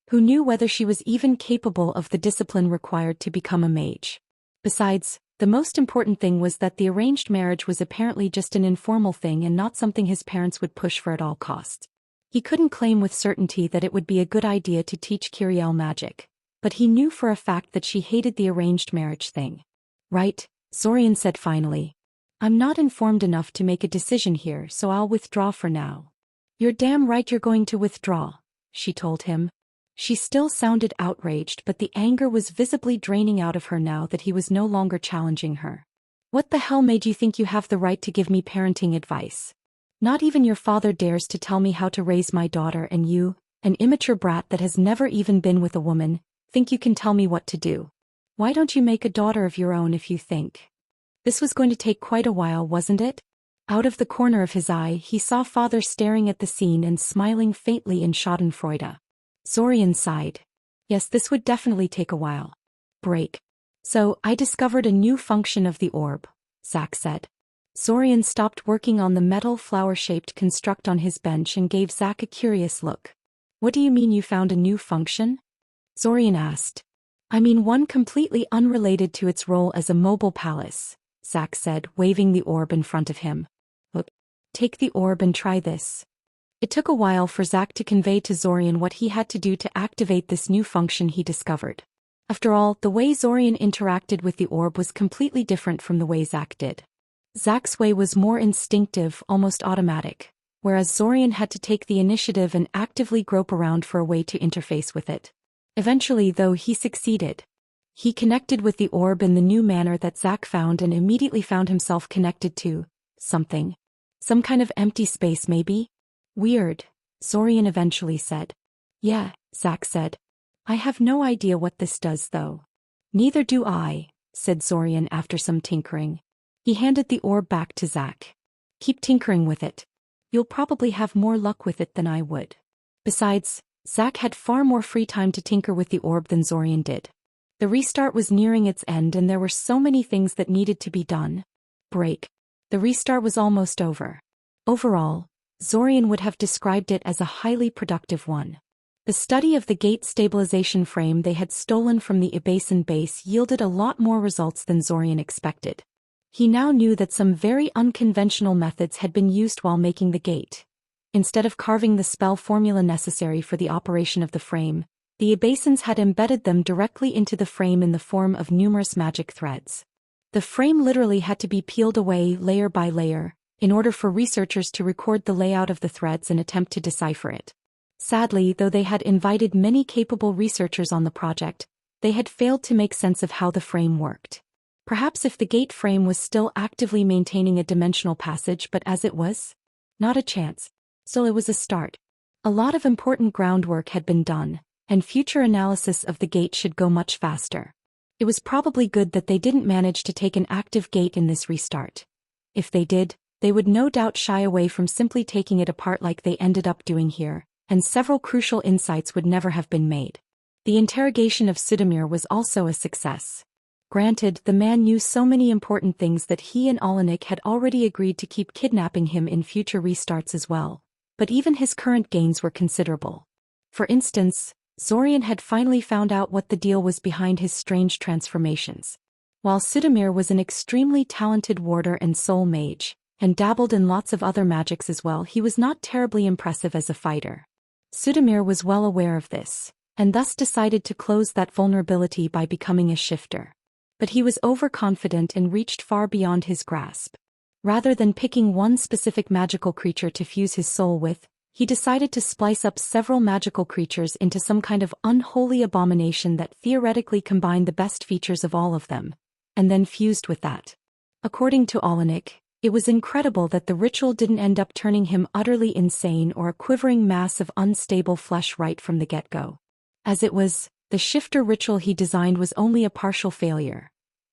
Who knew whether she was even capable of the discipline required to become a mage? Besides, the most important thing was that the arranged marriage was apparently just an informal thing and not something his parents would push for at all costs. He couldn't claim with certainty that it would be a good idea to teach Kiriel magic, but he knew for a fact that she hated the arranged marriage thing. Right, Zorian said finally. I'm not informed enough to make a decision here, so I'll withdraw for now. You're damn right you're going to withdraw, she told him. She still sounded outraged, but the anger was visibly draining out of her now that he was no longer challenging her. What the hell made you think you have the right to give me parenting advice? Not even your father dares to tell me how to raise my daughter, and you, an immature brat that has never even been with a woman, think you can tell me what to do. Why don't you make a daughter of your own if you think? This was going to take quite a while, wasn't it? Out of the corner of his eye, he saw Father staring at the scene and smiling faintly in schadenfreude. Zorian sighed. Yes, this would definitely take a while. Break. So, I discovered a new function of the orb, Zack said. Zorian stopped working on the metal flower-shaped construct on his bench and gave Zack a curious look. What do you mean you found a new function? Zorian asked. I mean one completely unrelated to its role as a mobile palace, Zack said, waving the orb in front of him. Look, take the orb and try this. It took a while for Zack to convey to Zorian what he had to do to activate this new function he discovered. After all, the way Zorian interacted with the orb was completely different from the way Zack did. Zack's way was more instinctive, almost automatic, whereas Zorian had to take the initiative and actively grope around for a way to interface with it. Eventually, though, he succeeded. He connected with the orb in the new manner that Zack found and immediately found himself connected to something. Some kind of empty space, maybe? Weird, Zorian eventually said. Yeah, Zack said. I have no idea what this does, though. Neither do I, said Zorian after some tinkering. He handed the orb back to Zack. Keep tinkering with it. You'll probably have more luck with it than I would. Besides, Zack had far more free time to tinker with the orb than Zorian did. The restart was nearing its end and there were so many things that needed to be done. Break. The restart was almost over. Overall, Zorian would have described it as a highly productive one. The study of the gate stabilization frame they had stolen from the Ibasan base yielded a lot more results than Zorian expected. He now knew that some very unconventional methods had been used while making the gate. Instead of carving the spell formula necessary for the operation of the frame, the Ibasans had embedded them directly into the frame in the form of numerous magic threads. The frame literally had to be peeled away layer by layer, in order for researchers to record the layout of the threads and attempt to decipher it. Sadly, though they had invited many capable researchers on the project, they had failed to make sense of how the frame worked. Perhaps if the gate frame was still actively maintaining a dimensional passage, but as it was? Not a chance. Still, it was a start. A lot of important groundwork had been done, and future analysis of the gate should go much faster. It was probably good that they didn't manage to take an active gate in this restart. If they did, they would no doubt shy away from simply taking it apart like they ended up doing here, and several crucial insights would never have been made. The interrogation of Sudamir was also a success. Granted, the man knew so many important things that he and Alanik had already agreed to keep kidnapping him in future restarts as well, but even his current gains were considerable. For instance, Zorian had finally found out what the deal was behind his strange transformations. While Sudamir was an extremely talented warder and soul mage, and dabbled in lots of other magics as well, he was not terribly impressive as a fighter. Sudamir was well aware of this, and thus decided to close that vulnerability by becoming a shifter. But he was overconfident and reached far beyond his grasp. Rather than picking one specific magical creature to fuse his soul with, he decided to splice up several magical creatures into some kind of unholy abomination that theoretically combined the best features of all of them, and then fused with that. According to Alanik, it was incredible that the ritual didn't end up turning him utterly insane or a quivering mass of unstable flesh right from the get-go. As it was, the shifter ritual he designed was only a partial failure.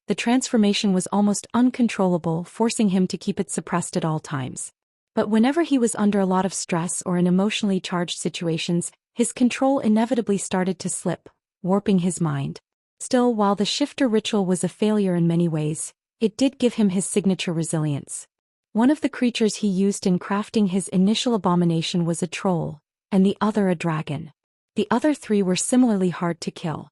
The transformation was almost uncontrollable, forcing him to keep it suppressed at all times. But whenever he was under a lot of stress or in emotionally charged situations, his control inevitably started to slip, warping his mind. Still, while the shifter ritual was a failure in many ways, it did give him his signature resilience. One of the creatures he used in crafting his initial abomination was a troll, and the other a dragon. The other three were similarly hard to kill.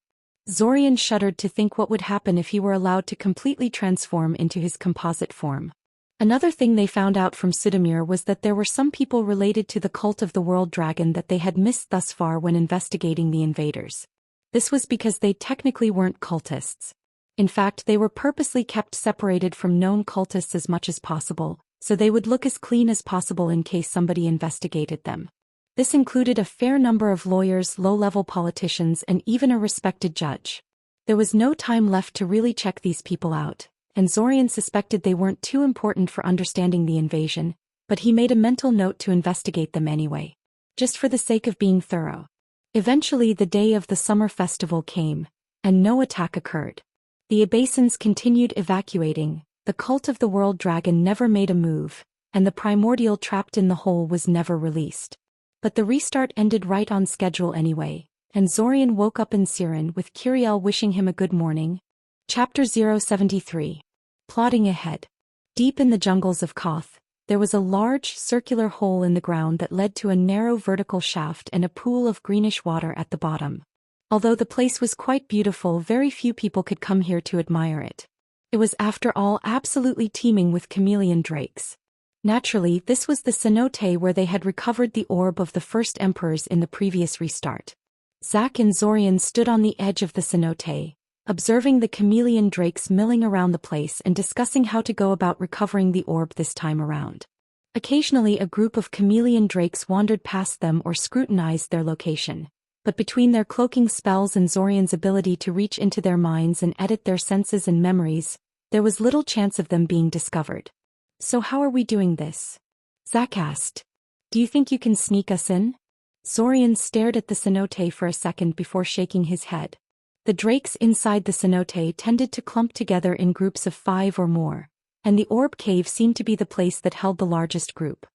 Zorian shuddered to think what would happen if he were allowed to completely transform into his composite form. Another thing they found out from Sudamir was that there were some people related to the cult of the World Dragon that they had missed thus far when investigating the invaders. This was because they technically weren't cultists. In fact, they were purposely kept separated from known cultists as much as possible, so they would look as clean as possible in case somebody investigated them. This included a fair number of lawyers, low-level politicians, and even a respected judge. There was no time left to really check these people out, and Zorian suspected they weren't too important for understanding the invasion, but he made a mental note to investigate them anyway, just for the sake of being thorough. Eventually the day of the summer festival came, and no attack occurred. The Ibasans continued evacuating, the cult of the World Dragon never made a move, and the primordial trapped in the hole was never released. But the restart ended right on schedule anyway, and Zorian woke up in Siren with Kiriel wishing him a good morning. Chapter 073. Plodding ahead. Deep in the jungles of Koth, there was a large, circular hole in the ground that led to a narrow vertical shaft and a pool of greenish water at the bottom. Although the place was quite beautiful, very few people could come here to admire it. It was, after all, absolutely teeming with chameleon drakes. Naturally, this was the cenote where they had recovered the orb of the first emperors in the previous restart. Zack and Zorian stood on the edge of the cenote, observing the chameleon drakes milling around the place and discussing how to go about recovering the orb this time around. Occasionally a group of chameleon drakes wandered past them or scrutinized their location, but between their cloaking spells and Zorian's ability to reach into their minds and edit their senses and memories, there was little chance of them being discovered. "So how are we doing this?" Zack asked. "Do you think you can sneak us in?" Zorian stared at the cenote for a second before shaking his head. The drakes inside the cenote tended to clump together in groups of 5 or more, and the orb cave seemed to be the place that held the largest group.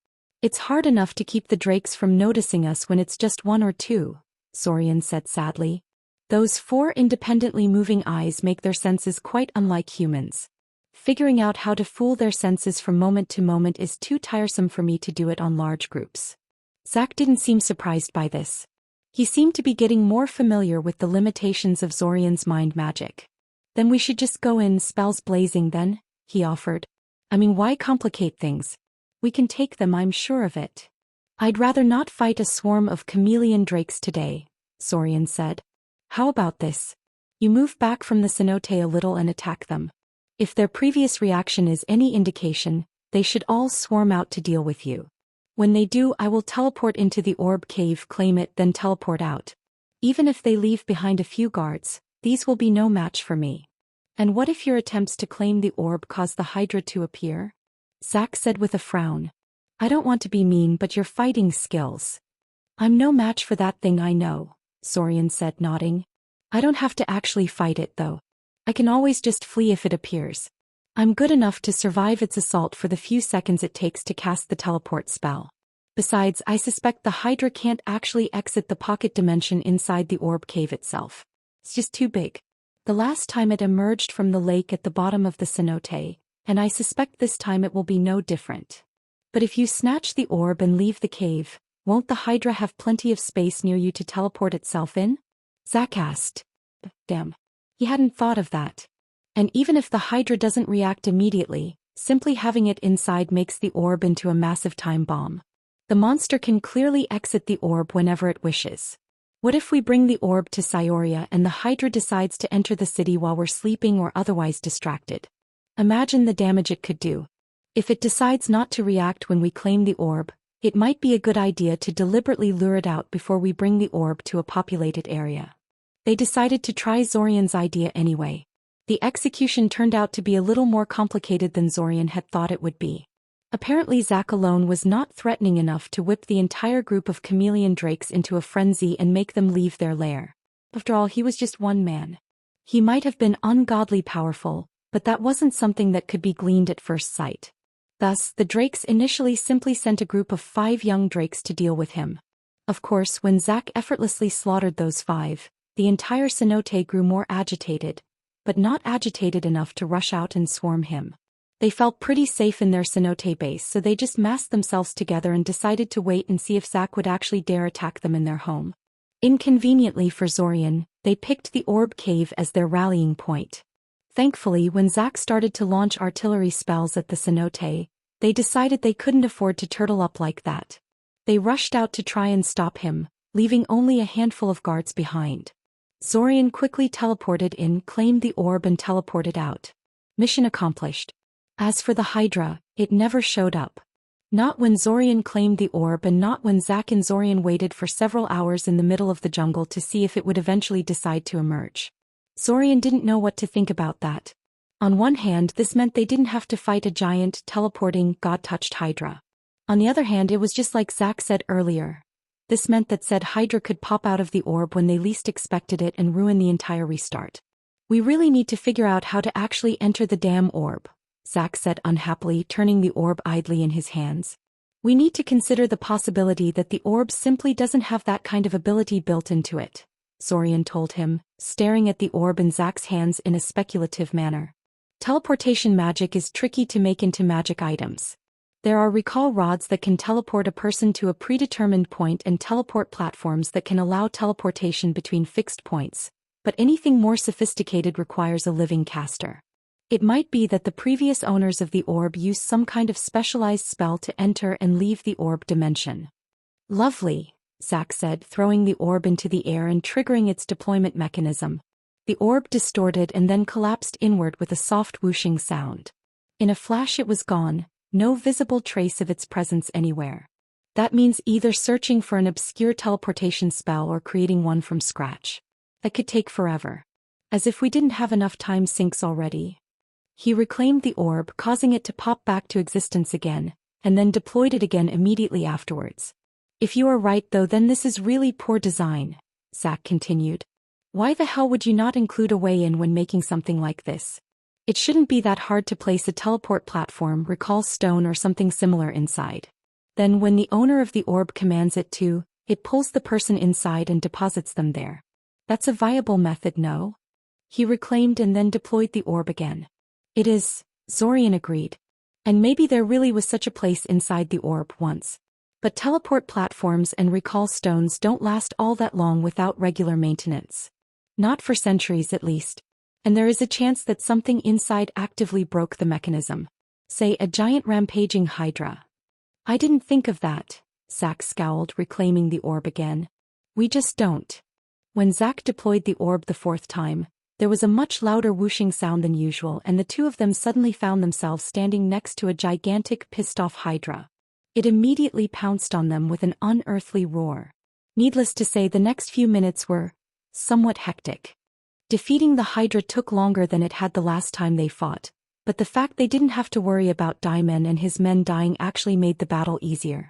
"It's hard enough to keep the drakes from noticing us when it's just 1 or 2, Zorian said sadly. "Those 4 independently moving eyes make their senses quite unlike humans. Figuring out how to fool their senses from moment to moment is too tiresome for me to do it on large groups." Zack didn't seem surprised by this. He seemed to be getting more familiar with the limitations of Zorian's mind magic. "Then we should just go in spells blazing then," he offered. "I mean, why complicate things? We can take them, I'm sure of it." "I'd rather not fight a swarm of chameleon drakes today," Zorian said. "How about this? You move back from the cenote a little and attack them. If their previous reaction is any indication, they should all swarm out to deal with you. When they do, I will teleport into the orb cave, claim it, then teleport out. Even if they leave behind a few guards, these will be no match for me." "And what if your attempts to claim the orb cause the Hydra to appear?" Zack said with a frown. "I don't want to be mean, but your fighting skills." "I'm no match for that thing, I know," Zorian said, nodding. "I don't have to actually fight it, though. I can always just flee if it appears. I'm good enough to survive its assault for the few seconds it takes to cast the teleport spell. Besides, I suspect the Hydra can't actually exit the pocket dimension inside the orb cave itself. It's just too big. The last time it emerged from the lake at the bottom of the cenote, and I suspect this time it will be no different. But if you snatch the orb and leave the cave, won't the Hydra have plenty of space near you to teleport itself in?" Zack asked. Damn. He hadn't thought of that. And even if the Hydra doesn't react immediately, simply having it inside makes the orb into a massive time bomb. The monster can clearly exit the orb whenever it wishes. What if we bring the orb to Cyoria and the Hydra decides to enter the city while we're sleeping or otherwise distracted? Imagine the damage it could do. If it decides not to react when we claim the orb, it might be a good idea to deliberately lure it out before we bring the orb to a populated area. They decided to try Zorian's idea anyway. The execution turned out to be a little more complicated than Zorian had thought it would be. Apparently Zack alone was not threatening enough to whip the entire group of chameleon drakes into a frenzy and make them leave their lair. After all, he was just one man. He might have been ungodly powerful, but that wasn't something that could be gleaned at first sight. Thus, the drakes initially simply sent a group of 5 young drakes to deal with him. Of course, when Zack effortlessly slaughtered those 5, the entire cenote grew more agitated, but not agitated enough to rush out and swarm him. They felt pretty safe in their cenote base, so they just massed themselves together and decided to wait and see if Zack would actually dare attack them in their home. Inconveniently for Zorian, they picked the orb cave as their rallying point. Thankfully, when Zack started to launch artillery spells at the cenote, they decided they couldn't afford to turtle up like that. They rushed out to try and stop him, leaving only a handful of guards behind. Zorian quickly teleported in, claimed the orb and teleported out. Mission accomplished. As for the Hydra, it never showed up. Not when Zorian claimed the orb and not when Zack and Zorian waited for several hours in the middle of the jungle to see if it would eventually decide to emerge. Zorian didn't know what to think about that. On one hand, this meant they didn't have to fight a giant, teleporting, god-touched Hydra. On the other hand, it was just like Zack said earlier. This meant that said Hydra could pop out of the orb when they least expected it and ruin the entire restart. "We really need to figure out how to actually enter the damn orb," Zack said unhappily, turning the orb idly in his hands. "We need to consider the possibility that the orb simply doesn't have that kind of ability built into it. Zorian told him, staring at the orb in Zack's hands in a speculative manner. Teleportation magic is tricky to make into magic items. There are recall rods that can teleport a person to a predetermined point and teleport platforms that can allow teleportation between fixed points, but anything more sophisticated requires a living caster. It might be that the previous owners of the orb used some kind of specialized spell to enter and leave the orb dimension. Lovely, Zack said, throwing the orb into the air and triggering its deployment mechanism. The orb distorted and then collapsed inward with a soft whooshing sound. In a flash it was gone, no visible trace of its presence anywhere. That means either searching for an obscure teleportation spell or creating one from scratch. That could take forever. As if we didn't have enough time sinks already. He reclaimed the orb, causing it to pop back to existence again, and then deployed it again immediately afterwards. If you are right though, then this is really poor design, Zack continued. Why the hell would you not include a way in when making something like this? It shouldn't be that hard to place a teleport platform, recall stone or something similar inside. Then when the owner of the orb commands it to, it pulls the person inside and deposits them there. That's a viable method, no? He reclaimed and then deployed the orb again. It is, Zorian agreed. And maybe there really was such a place inside the orb once. But teleport platforms and recall stones don't last all that long without regular maintenance. Not for centuries at least. And there is a chance that something inside actively broke the mechanism. Say a giant rampaging hydra. I didn't think of that, Zack scowled, reclaiming the orb again. We just don't. When Zack deployed the orb the fourth time, there was a much louder whooshing sound than usual, and the two of them suddenly found themselves standing next to a gigantic pissed-off hydra. It immediately pounced on them with an unearthly roar. Needless to say, the next few minutes were somewhat hectic. Defeating the hydra took longer than it had the last time they fought, but the fact they didn't have to worry about Daimon and his men dying actually made the battle easier.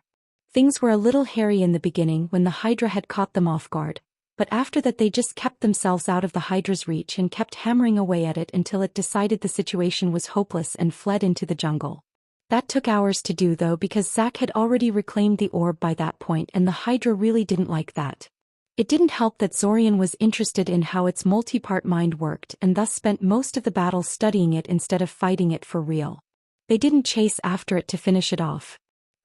Things were a little hairy in the beginning when the hydra had caught them off guard, but after that they just kept themselves out of the hydra's reach and kept hammering away at it until it decided the situation was hopeless and fled into the jungle. That took hours to do though, because Zack had already reclaimed the orb by that point and the hydra really didn't like that. It didn't help that Zorian was interested in how its multi-part mind worked and thus spent most of the battle studying it instead of fighting it for real. They didn't chase after it to finish it off.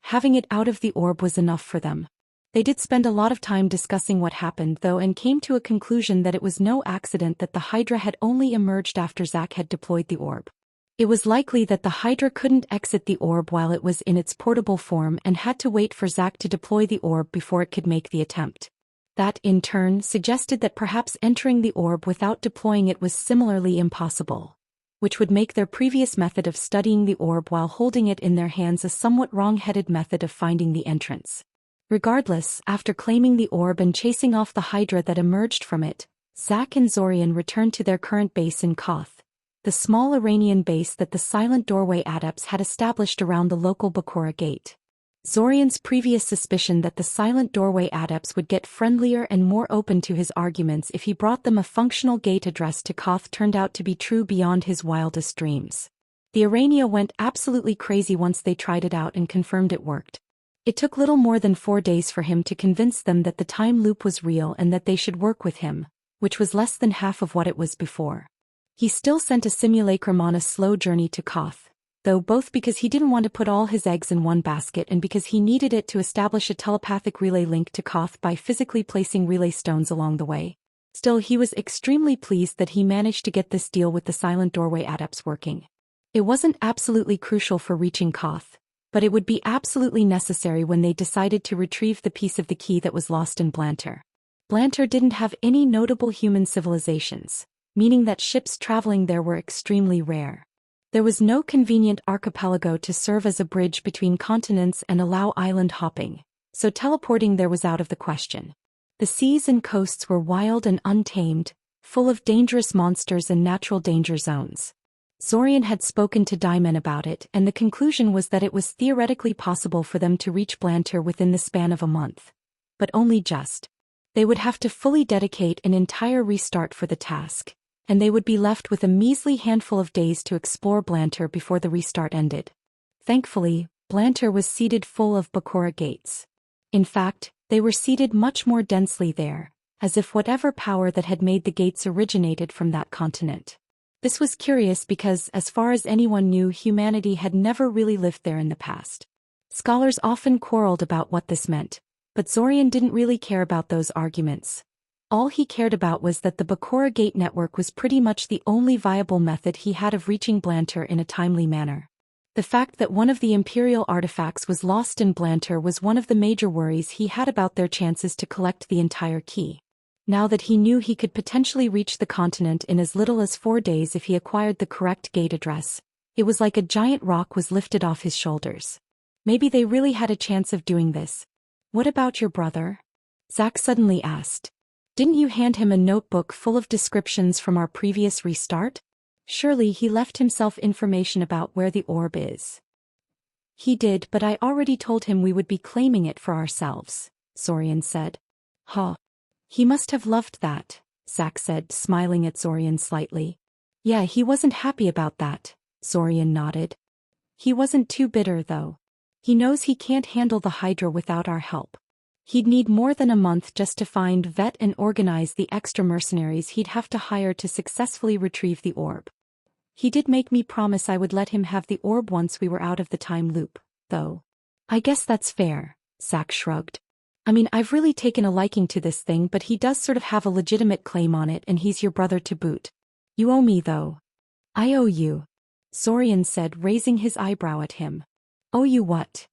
Having it out of the orb was enough for them. They did spend a lot of time discussing what happened though and came to a conclusion that it was no accident that the hydra had only emerged after Zack had deployed the orb. It was likely that the hydra couldn't exit the orb while it was in its portable form and had to wait for Zack to deploy the orb before it could make the attempt. That, in turn, suggested that perhaps entering the orb without deploying it was similarly impossible, which would make their previous method of studying the orb while holding it in their hands a somewhat wrong-headed method of finding the entrance. Regardless, after claiming the orb and chasing off the hydra that emerged from it, Zack and Zorian returned to their current base in Koth, the small Iranian base that the Silent Doorway Adepts had established around the local Bakura Gate. Zorian's previous suspicion that the Silent Doorway Adepts would get friendlier and more open to his arguments if he brought them a functional gate address to Koth turned out to be true beyond his wildest dreams. The Irania went absolutely crazy once they tried it out and confirmed it worked. It took little more than 4 days for him to convince them that the time loop was real and that they should work with him, which was less than half of what it was before. He still sent a simulacrum on a slow journey to Koth, though both because he didn't want to put all his eggs in one basket and because he needed it to establish a telepathic relay link to Koth by physically placing relay stones along the way. Still, he was extremely pleased that he managed to get this deal with the Silent Doorway Adepts working. It wasn't absolutely crucial for reaching Koth, but it would be absolutely necessary when they decided to retrieve the piece of the key that was lost in Blantyr. Blantyr didn't have any notable human civilizations, meaning that ships traveling there were extremely rare. There was no convenient archipelago to serve as a bridge between continents and allow island hopping, so teleporting there was out of the question. The seas and coasts were wild and untamed, full of dangerous monsters and natural danger zones. Zorian had spoken to Daimon about it, and the conclusion was that it was theoretically possible for them to reach Blantyr within the span of a month. But only just. They would have to fully dedicate an entire restart for the task, and they would be left with a measly handful of days to explore Blantyr before the restart ended. Thankfully, Blantyr was seated full of Bakura gates. In fact, they were seated much more densely there, as if whatever power that had made the gates originated from that continent. This was curious because, as far as anyone knew, humanity had never really lived there in the past. Scholars often quarreled about what this meant, but Zorian didn't really care about those arguments. All he cared about was that the Bakura Gate network was pretty much the only viable method he had of reaching Blantyre in a timely manner. The fact that one of the Imperial artifacts was lost in Blantyre was one of the major worries he had about their chances to collect the entire key. Now that he knew he could potentially reach the continent in as little as 4 days if he acquired the correct gate address, it was like a giant rock was lifted off his shoulders. Maybe they really had a chance of doing this. What about your brother? Zack suddenly asked. Didn't you hand him a notebook full of descriptions from our previous restart? Surely he left himself information about where the orb is. He did, but I already told him we would be claiming it for ourselves, Zorian said. Huh. He must have loved that, Zack said, smiling at Zorian slightly. Yeah, he wasn't happy about that, Zorian nodded. He wasn't too bitter, though. He knows he can't handle the Hydra without our help. He'd need more than a month just to find, vet and organize the extra mercenaries he'd have to hire to successfully retrieve the orb. He did make me promise I would let him have the orb once we were out of the time loop, though. I guess that's fair, Zack shrugged. I mean, I've really taken a liking to this thing, but he does sort of have a legitimate claim on it, and he's your brother to boot. You owe me, though. I owe you, Zorian said, raising his eyebrow at him. Owe you what?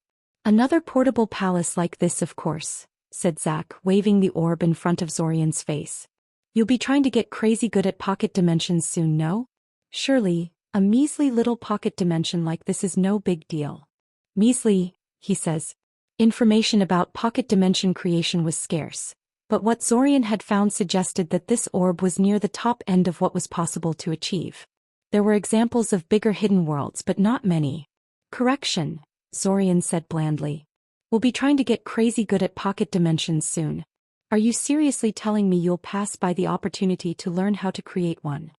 Another portable palace like this, of course, said Zack, waving the orb in front of Zorian's face. You'll be trying to get crazy good at pocket dimensions soon, no? Surely, a measly little pocket dimension like this is no big deal. Measly, he says. Information about pocket dimension creation was scarce, but what Zorian had found suggested that this orb was near the top end of what was possible to achieve. There were examples of bigger hidden worlds, but not many. Correction, Zorian said blandly. We'll be trying to get crazy good at pocket dimensions soon. Are you seriously telling me you'll pass by the opportunity to learn how to create one?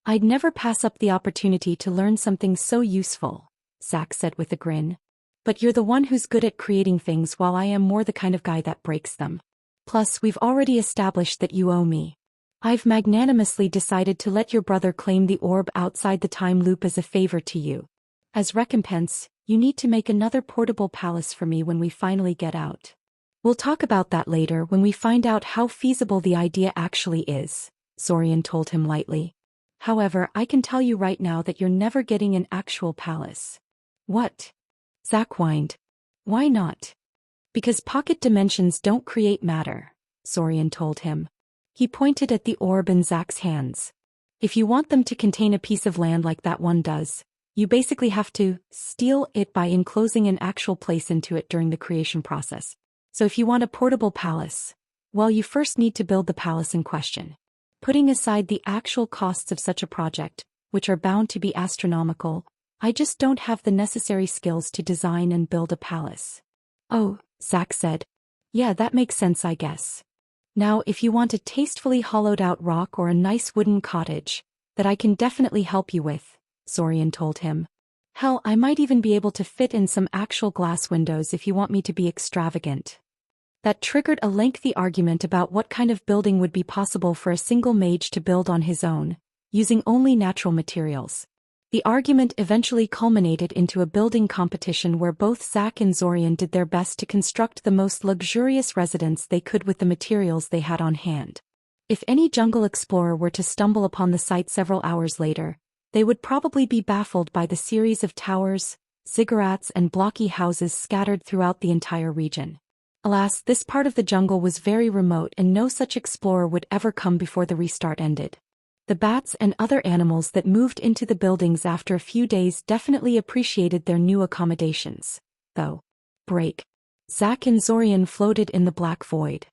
I'd never pass up the opportunity to learn something so useful, Zack said with a grin. But you're the one who's good at creating things, while I am more the kind of guy that breaks them. Plus, we've already established that you owe me. I've magnanimously decided to let your brother claim the orb outside the time loop as a favor to you. As recompense, you need to make another portable palace for me when we finally get out. We'll talk about that later when we find out how feasible the idea actually is, Zorian told him lightly. However, I can tell you right now that you're never getting an actual palace. What? Zack whined. Why not? Because pocket dimensions don't create matter, Zorian told him. He pointed at the orb in Zack's hands. If you want them to contain a piece of land like that one does, you basically have to steal it by enclosing an actual place into it during the creation process. So if you want a portable palace, well, you first need to build the palace in question. Putting aside the actual costs of such a project, which are bound to be astronomical, I just don't have the necessary skills to design and build a palace. Oh, Zack said. Yeah, that makes sense, I guess. Now, if you want a tastefully hollowed-out rock or a nice wooden cottage, that I can definitely help you with, Zorian told him. Hell, I might even be able to fit in some actual glass windows if you want me to be extravagant. That triggered a lengthy argument about what kind of building would be possible for a single mage to build on his own, using only natural materials. The argument eventually culminated into a building competition where both Zack and Zorian did their best to construct the most luxurious residence they could with the materials they had on hand. If any jungle explorer were to stumble upon the site several hours later, they would probably be baffled by the series of towers, ziggurats and blocky houses scattered throughout the entire region. Alas, this part of the jungle was very remote and no such explorer would ever come before the restart ended. The bats and other animals that moved into the buildings after a few days definitely appreciated their new accommodations, though. Break. Zack and Zorian floated in the black void.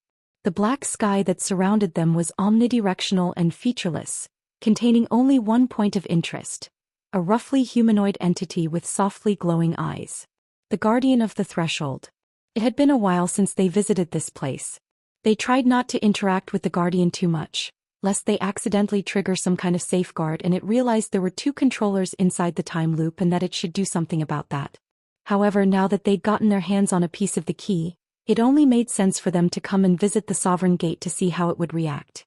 The black sky that surrounded them was omnidirectional and featureless, containing only one point of interest: a roughly humanoid entity with softly glowing eyes. The Guardian of the Threshold. It had been a while since they visited this place. They tried not to interact with the Guardian too much, lest they accidentally trigger some kind of safeguard, and it realized there were 2 controllers inside the time loop and that it should do something about that. However, now that they'd gotten their hands on a piece of the key, It only made sense for them to come and visit the Sovereign Gate to see how it would react.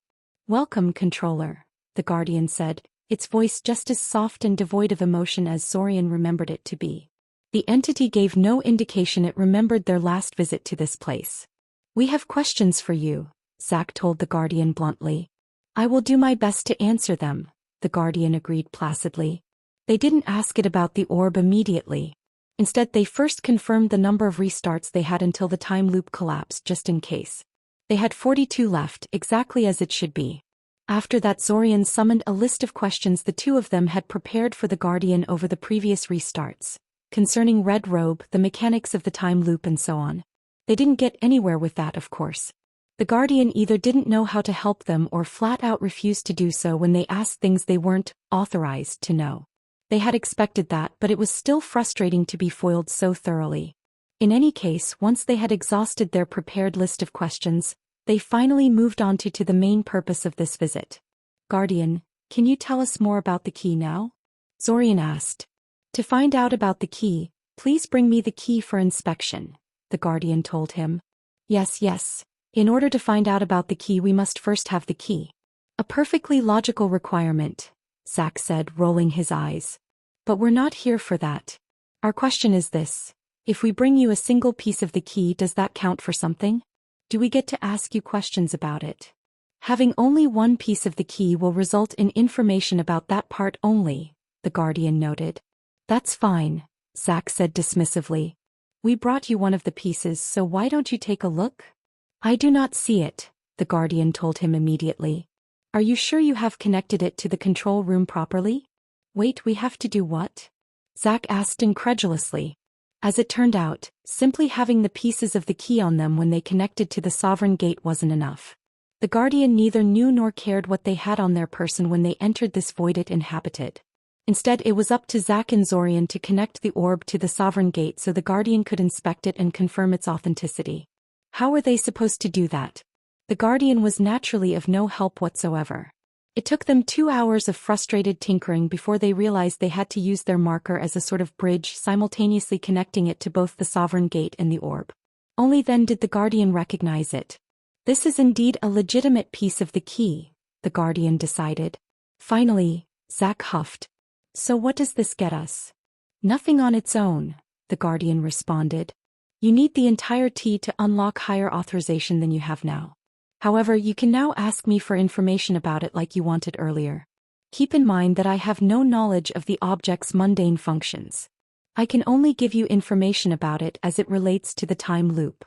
"Welcome, Controller," the Guardian said, its voice just as soft and devoid of emotion as Zorian remembered it to be. The entity gave no indication it remembered their last visit to this place. "We have questions for you," Zack told the Guardian bluntly. "I will do my best to answer them," the Guardian agreed placidly. They didn't ask it about the orb immediately. Instead, they first confirmed the number of restarts they had until the time loop collapsed, just in case. They had 42 left, exactly as it should be. After that, Zorian summoned a list of questions the two of them had prepared for the Guardian over the previous restarts, concerning Red Robe, the mechanics of the time loop and so on. They didn't get anywhere with that, of course. The Guardian either didn't know how to help them or flat out refused to do so when they asked things they weren't authorized to know. They had expected that, but it was still frustrating to be foiled so thoroughly. In any case, once they had exhausted their prepared list of questions, they finally moved on to the main purpose of this visit. "Guardian, can you tell us more about the key now?" Zorian asked. "To find out about the key, please bring me the key for inspection," the Guardian told him. Yes. In order to find out about the key, we must first have the key." "A perfectly logical requirement," Zack said, rolling his eyes. "But we're not here for that. Our question is this. If we bring you a single piece of the key, does that count for something? Do we get to ask you questions about it? Having only one piece of the key will result in information about that part only," the Guardian noted. "That's fine," Zack said dismissively. "We brought you one of the pieces, so why don't you take a look?" "I do not see it," the Guardian told him immediately. "Are you sure you have connected it to the control room properly?" "Wait, we have to do what?" Zack asked incredulously. As it turned out, simply having the pieces of the key on them when they connected to the Sovereign Gate wasn't enough. The Guardian neither knew nor cared what they had on their person when they entered this void it inhabited. Instead, it was up to Zack and Zorian to connect the orb to the Sovereign Gate so the Guardian could inspect it and confirm its authenticity. How were they supposed to do that? The Guardian was naturally of no help whatsoever. It took them 2 hours of frustrated tinkering before they realized they had to use their marker as a sort of bridge, simultaneously connecting it to both the Sovereign Gate and the orb. Only then did the Guardian recognize it. This is indeed a legitimate piece of the key, the Guardian decided. Finally, Zack huffed. "So what does this get us?" "Nothing on its own," the Guardian responded. "You need the entire T to unlock higher authorization than you have now. However, you can now ask me for information about it like you wanted earlier. Keep in mind that I have no knowledge of the object's mundane functions. I can only give you information about it as it relates to the time loop.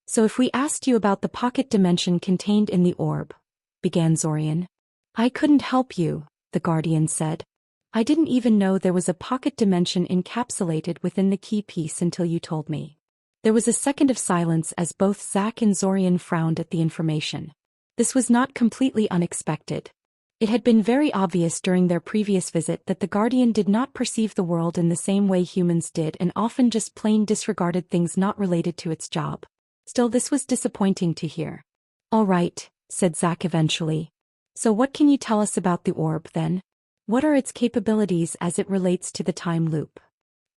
So if we asked you about the pocket dimension contained in the orb," began Zorian. "I couldn't help you," the Guardian said. "I didn't even know there was a pocket dimension encapsulated within the key piece until you told me." There was a second of silence as both Zack and Zorian frowned at the information. This was not completely unexpected. It had been very obvious during their previous visit that the Guardian did not perceive the world in the same way humans did and often just plain disregarded things not related to its job. Still, this was disappointing to hear. "All right," said Zack eventually. "So what can you tell us about the orb, then? What are its capabilities as it relates to the time loop?"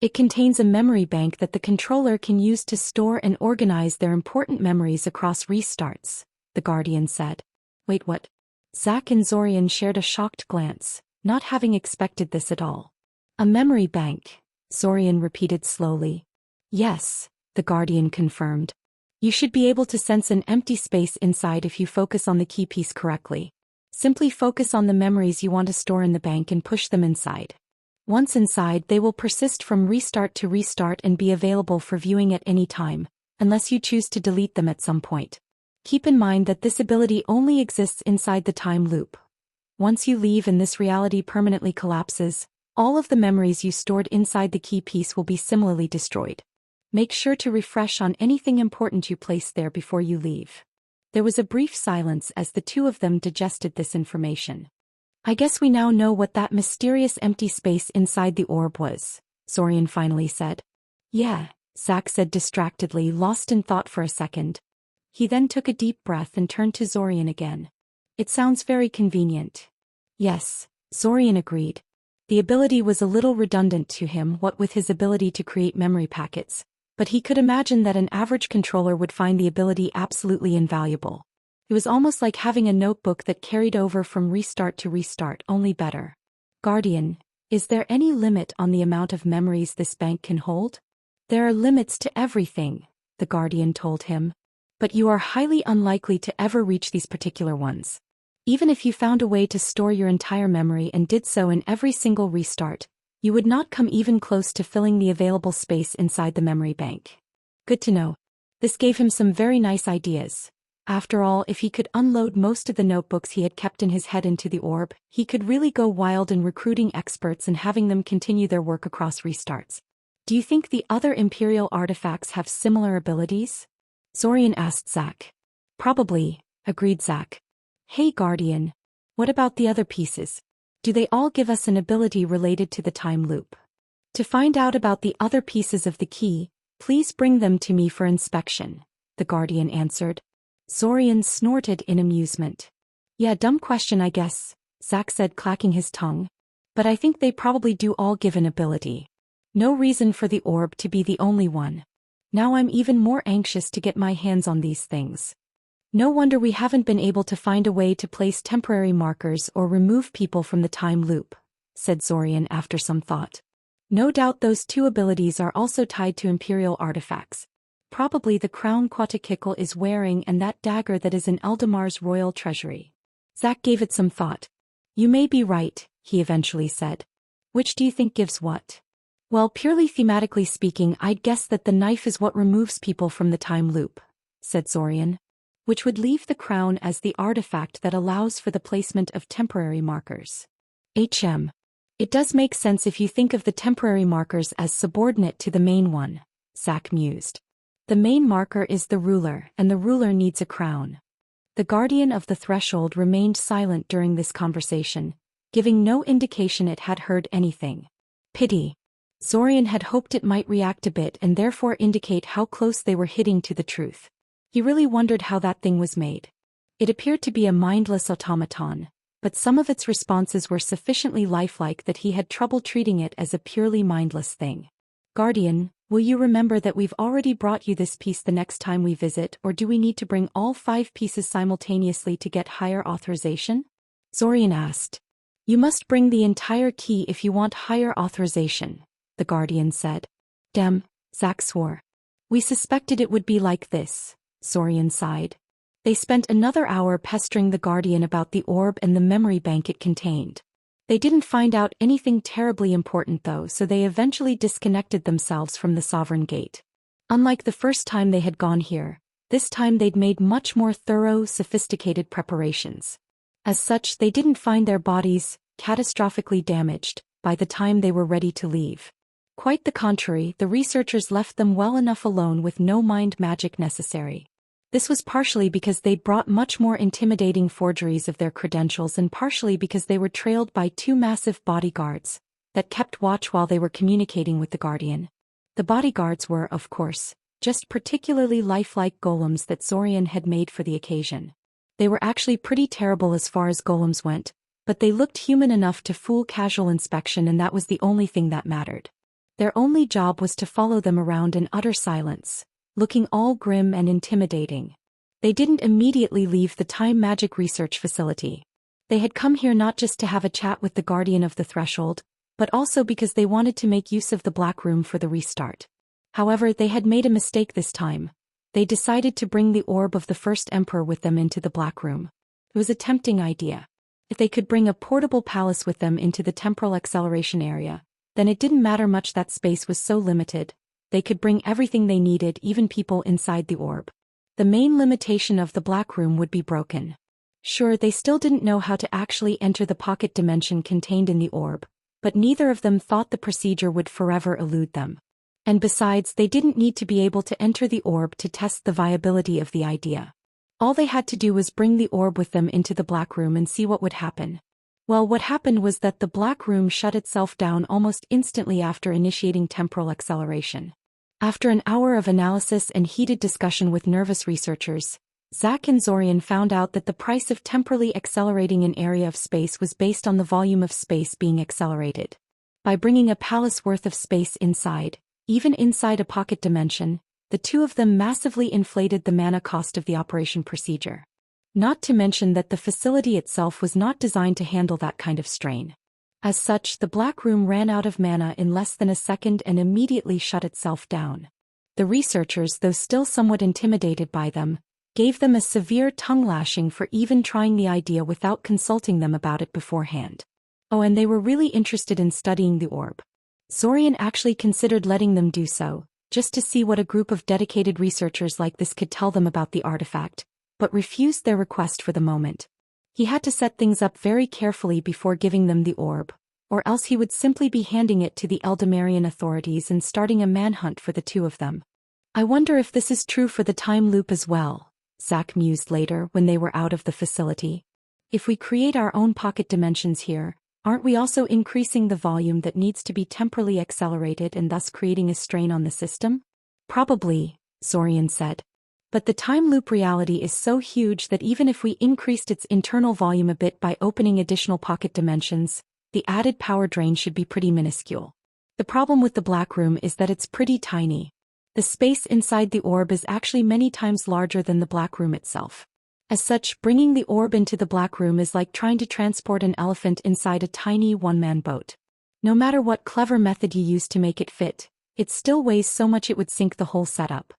"It contains a memory bank that the controller can use to store and organize their important memories across restarts," the Guardian said. "Wait, what?" Zack and Zorian shared a shocked glance, not having expected this at all. "A memory bank," Zorian repeated slowly. "Yes," the Guardian confirmed. "You should be able to sense an empty space inside if you focus on the key piece correctly. Simply focus on the memories you want to store in the bank and push them inside. Once inside, they will persist from restart to restart and be available for viewing at any time, unless you choose to delete them at some point. Keep in mind that this ability only exists inside the time loop. Once you leave and this reality permanently collapses, all of the memories you stored inside the key piece will be similarly destroyed. Make sure to refresh on anything important you place there before you leave." There was a brief silence as the two of them digested this information. "I guess we now know what that mysterious empty space inside the orb was," Zorian finally said. "Yeah," Zack said distractedly, lost in thought for a second. He then took a deep breath and turned to Zorian again. "It sounds very convenient." "Yes," Zorian agreed. The ability was a little redundant to him, what with his ability to create memory packets, But he could imagine that an average controller would find the ability absolutely invaluable. It was almost like having a notebook that carried over from restart to restart, only better. Guardian, is there any limit on the amount of memories this bank can hold? There are limits to everything, the Guardian told him. But you are highly unlikely to ever reach these particular ones. Even if you found a way to store your entire memory and did so in every single restart, you would not come even close to filling the available space inside the memory bank. Good to know. This gave him some very nice ideas. After all, if he could unload most of the notebooks he had kept in his head into the orb, he could really go wild in recruiting experts and having them continue their work across restarts. Do you think the other Imperial artifacts have similar abilities? Zorian asked Zack. Probably, agreed Zack. Hey Guardian, what about the other pieces? Do they all give us an ability related to the time loop? To find out about the other pieces of the key, please bring them to me for inspection, the Guardian answered. Zorian snorted in amusement. Yeah, dumb question I guess, Zack said, clacking his tongue. But I think they probably do all give an ability. No reason for the orb to be the only one. Now I'm even more anxious to get my hands on these things. No wonder we haven't been able to find a way to place temporary markers or remove people from the time loop, said Zorian after some thought. No doubt those two abilities are also tied to Imperial artifacts. Probably the crown Quatakikal is wearing and that dagger that is in Eldamar's royal treasury. Zack gave it some thought. You may be right, he eventually said. Which do you think gives what? Well, purely thematically speaking, I'd guess that the knife is what removes people from the time loop, said Zorian. Which would leave the crown as the artifact that allows for the placement of temporary markers. It does make sense if you think of the temporary markers as subordinate to the main one, Zack mused. The main marker is the ruler, and the ruler needs a crown. The Guardian of the Threshold remained silent during this conversation, giving no indication it had heard anything. Pity. Zorian had hoped it might react a bit and therefore indicate how close they were hitting to the truth. He really wondered how that thing was made. It appeared to be a mindless automaton, but some of its responses were sufficiently lifelike that he had trouble treating it as a purely mindless thing. Guardian, will you remember that we've already brought you this piece the next time we visit, or do we need to bring all 5 pieces simultaneously to get higher authorization? Zorian asked. You must bring the entire key if you want higher authorization, the Guardian said. Damn, Zack swore. We suspected it would be like this, Zorian sighed. They spent another hour pestering the Guardian about the orb and the memory bank it contained. They didn't find out anything terribly important though, so they eventually disconnected themselves from the Sovereign Gate. Unlike the first time they had gone here, this time they'd made much more thorough, sophisticated preparations. As such, they didn't find their bodies catastrophically damaged by the time they were ready to leave. Quite the contrary, the researchers left them well enough alone with no mind magic necessary. This was partially because they'd brought much more intimidating forgeries of their credentials and partially because they were trailed by 2 massive bodyguards that kept watch while they were communicating with the Guardian. The bodyguards were, of course, just particularly lifelike golems that Zorian had made for the occasion. They were actually pretty terrible as far as golems went, but they looked human enough to fool casual inspection, and that was the only thing that mattered. Their only job was to follow them around in utter silence, looking all grim and intimidating. They didn't immediately leave the time magic research facility. They had come here not just to have a chat with the Guardian of the Threshold, but also because they wanted to make use of the Black Room for the restart. However, they had made a mistake this time. They decided to bring the orb of the First Emperor with them into the Black Room. It was a tempting idea. If they could bring a portable palace with them into the temporal acceleration area, then it didn't matter much that space was so limited. They could bring everything they needed, even people inside the orb. The main limitation of the Black Room would be broken. Sure, they still didn't know how to actually enter the pocket dimension contained in the orb, but neither of them thought the procedure would forever elude them. And besides, they didn't need to be able to enter the orb to test the viability of the idea. All they had to do was bring the orb with them into the Black Room and see what would happen. Well, what happened was that the Black Room shut itself down almost instantly after initiating temporal acceleration. After an hour of analysis and heated discussion with nervous researchers, Zack and Zorian found out that the price of temporally accelerating an area of space was based on the volume of space being accelerated. By bringing a palace worth of space inside, Even inside a pocket dimension, the two of them massively inflated the mana cost of the operation procedure. Not to mention that the facility itself was not designed to handle that kind of strain. As such, the Black Room ran out of mana in less than a second and immediately shut itself down. The researchers, though still somewhat intimidated by them, gave them a severe tongue lashing for even trying the idea without consulting them about it beforehand. Oh, and they were really interested in studying the orb. Zorian actually considered letting them do so, just to see what a group of dedicated researchers like this could tell them about the artifact, but refused their request for the moment. He had to set things up very carefully before giving them the orb, or else he would simply be handing it to the Eldamarian authorities and starting a manhunt for the two of them. I wonder if this is true for the time loop as well, Zack mused later when they were out of the facility. If we create our own pocket dimensions here, aren't we also increasing the volume that needs to be temporally accelerated and thus creating a strain on the system? Probably, Zorian said. But the time loop reality is so huge that even if we increased its internal volume a bit by opening additional pocket dimensions, the added power drain should be pretty minuscule. The problem with the Black Room is that it's pretty tiny. The space inside the orb is actually many times larger than the Black Room itself. As such, bringing the orb into the Black Room is like trying to transport an elephant inside a tiny one-man boat. No matter what clever method you use to make it fit, it still weighs so much it would sink the whole setup.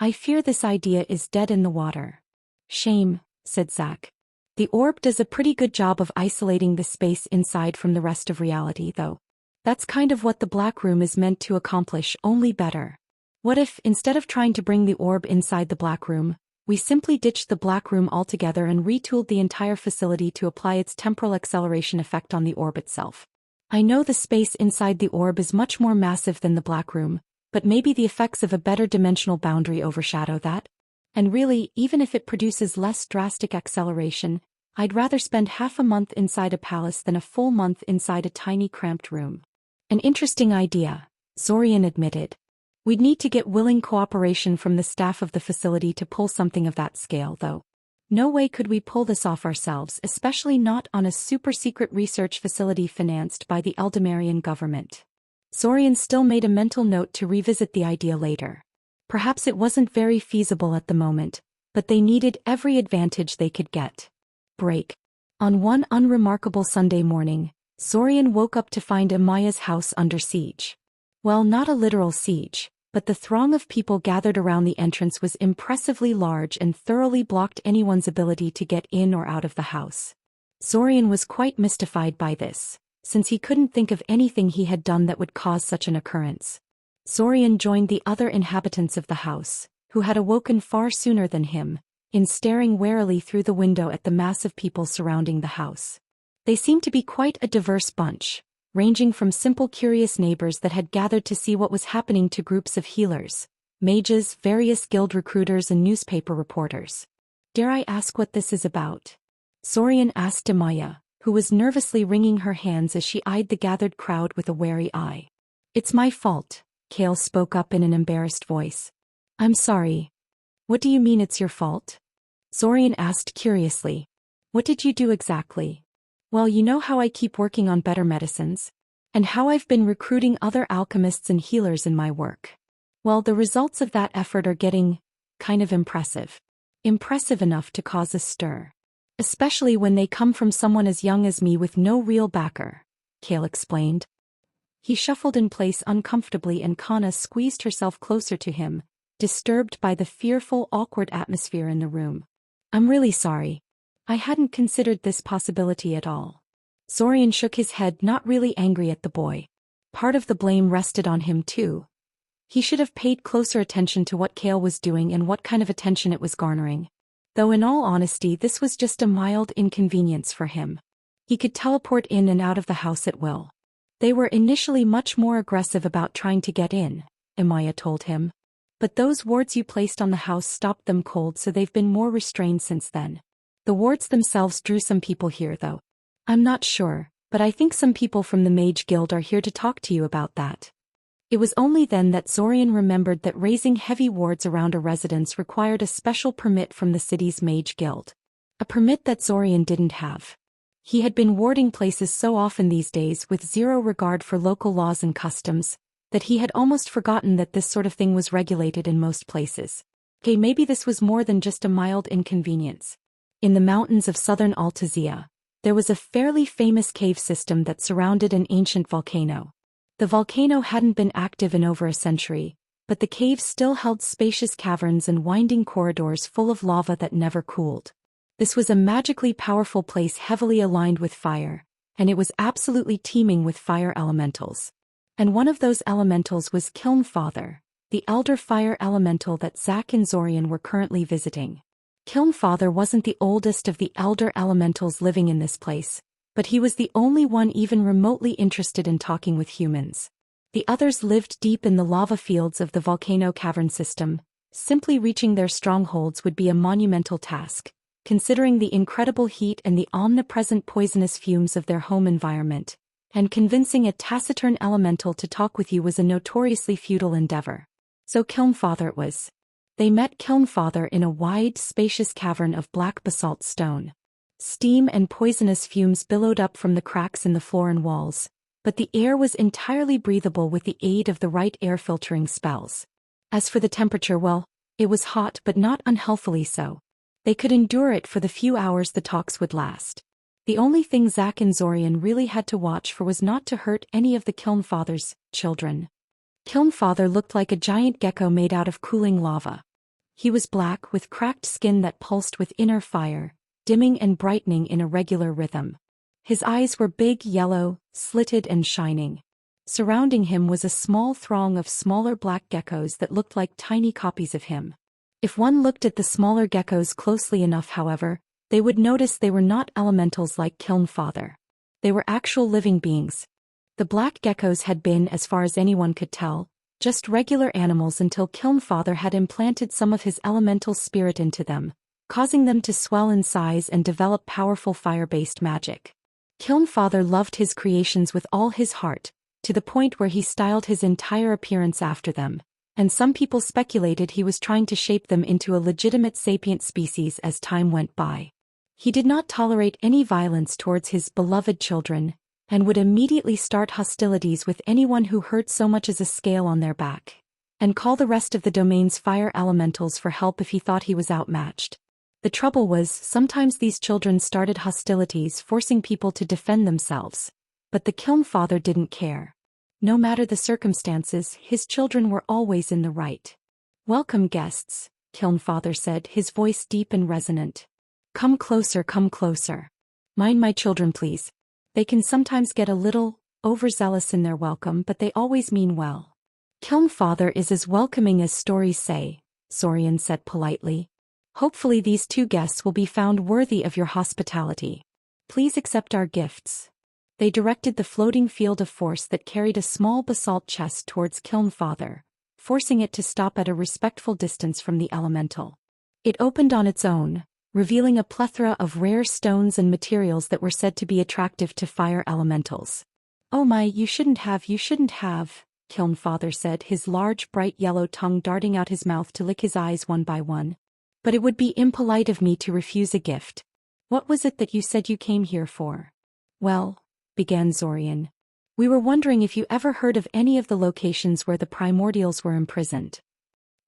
I fear this idea is dead in the water. Shame, said Zack. The orb does a pretty good job of isolating the space inside from the rest of reality, though. That's kind of what the Black Room is meant to accomplish, only better. What if, instead of trying to bring the orb inside the Black Room, we simply ditched the Black Room altogether and retooled the entire facility to apply its temporal acceleration effect on the orb itself? I know the space inside the orb is much more massive than the Black Room, but maybe the effects of a better dimensional boundary overshadow that? And really, even if it produces less drastic acceleration, I'd rather spend half a month inside a palace than a full month inside a tiny cramped room. An interesting idea, Zorian admitted. We'd need to get willing cooperation from the staff of the facility to pull something of that scale, though. No way could we pull this off ourselves, especially not on a super-secret research facility financed by the Eldamarian government. Zorian still made a mental note to revisit the idea later. Perhaps it wasn't very feasible at the moment, but they needed every advantage they could get. Break. On one unremarkable Sunday morning, Zorian woke up to find Amaya's house under siege. Well, not a literal siege, but the throng of people gathered around the entrance was impressively large and thoroughly blocked anyone's ability to get in or out of the house. Zorian was quite mystified by this, since he couldn't think of anything he had done that would cause such an occurrence. Zorian joined the other inhabitants of the house, who had awoken far sooner than him, in staring warily through the window at the mass of people surrounding the house. They seemed to be quite a diverse bunch, ranging from simple curious neighbors that had gathered to see what was happening to groups of healers, mages, various guild recruiters and newspaper reporters. Dare I ask what this is about? Zorian asked Amaya, who was nervously wringing her hands as she eyed the gathered crowd with a wary eye. It's my fault, Kale spoke up in an embarrassed voice. I'm sorry. What do you mean it's your fault? Zorian asked curiously. What did you do exactly? Well, you know how I keep working on better medicines, and how I've been recruiting other alchemists and healers in my work. Well, the results of that effort are getting kind of impressive. Impressive enough to cause a stir. Especially when they come from someone as young as me with no real backer, Kale explained. He shuffled in place uncomfortably and Kana squeezed herself closer to him, disturbed by the fearful, awkward atmosphere in the room. I'm really sorry. I hadn't considered this possibility at all. Zorian shook his head, not really angry at the boy. Part of the blame rested on him too. He should have paid closer attention to what Kale was doing and what kind of attention it was garnering. Though in all honesty this was just a mild inconvenience for him. He could teleport in and out of the house at will. They were initially much more aggressive about trying to get in, Amaya told him. But those wards you placed on the house stopped them cold, so they've been more restrained since then. The wards themselves drew some people here though. I'm not sure, but I think some people from the Mage Guild are here to talk to you about that. It was only then that Zorian remembered that raising heavy wards around a residence required a special permit from the city's Mage Guild. A permit that Zorian didn't have. He had been warding places so often these days with zero regard for local laws and customs, that he had almost forgotten that this sort of thing was regulated in most places. Okay, maybe this was more than just a mild inconvenience. In the mountains of southern Altazia, there was a fairly famous cave system that surrounded an ancient volcano. The volcano hadn't been active in over a century, but the cave still held spacious caverns and winding corridors full of lava that never cooled. This was a magically powerful place heavily aligned with fire, and it was absolutely teeming with fire elementals. And one of those elementals was Kilnfather, the elder fire elemental that Zack and Zorian were currently visiting. Kilnfather wasn't the oldest of the elder elementals living in this place, but he was the only one even remotely interested in talking with humans. The others lived deep in the lava fields of the volcano cavern system. Simply reaching their strongholds would be a monumental task, considering the incredible heat and the omnipresent poisonous fumes of their home environment, and convincing a taciturn elemental to talk with you was a notoriously futile endeavor. So Kilnfather it was. They met Kilnfather in a wide, spacious cavern of black basalt stone. Steam and poisonous fumes billowed up from the cracks in the floor and walls, but the air was entirely breathable with the aid of the right air filtering spells. As for the temperature, well, it was hot but not unhealthily so. They could endure it for the few hours the talks would last. The only thing Zack and Zorian really had to watch for was not to hurt any of the Kilnfather's children. Kilnfather looked like a giant gecko made out of cooling lava. He was black with cracked skin that pulsed with inner fire, dimming and brightening in a regular rhythm. His eyes were big, yellow, slitted and shining. Surrounding him was a small throng of smaller black geckos that looked like tiny copies of him. If one looked at the smaller geckos closely enough, however, they would notice they were not elementals like Kilnfather. They were actual living beings. The black geckos had been, as far as anyone could tell, just regular animals until Kilnfather had implanted some of his elemental spirit into them, causing them to swell in size and develop powerful fire-based magic. Kilnfather loved his creations with all his heart, to the point where he styled his entire appearance after them, and some people speculated he was trying to shape them into a legitimate sapient species as time went by. He did not tolerate any violence towards his beloved children, and would immediately start hostilities with anyone who hurt so much as a scale on their back, and call the rest of the domain's fire elementals for help if he thought he was outmatched. The trouble was, sometimes these children started hostilities forcing people to defend themselves, but the Kilnfather didn't care. No matter the circumstances, his children were always in the right. "Welcome, guests," Kilnfather said, his voice deep and resonant. Come closer, come closer. Mind my children, please. They can sometimes get a little overzealous in their welcome, but they always mean well." "Kilnfather is as welcoming as stories say," Zorian said politely. "Hopefully these two guests will be found worthy of your hospitality. Please accept our gifts." They directed the floating field of force that carried a small basalt chest towards Kilnfather, forcing it to stop at a respectful distance from the elemental. It opened on its own, revealing a plethora of rare stones and materials that were said to be attractive to fire elementals. "Oh my, you shouldn't have, Kilnfather said, his large bright yellow tongue darting out his mouth to lick his eyes one by one. "But it would be impolite of me to refuse a gift. What was it that you said you came here for?" "Well," began Zorian, "we were wondering if you ever heard of any of the locations where the primordials were imprisoned."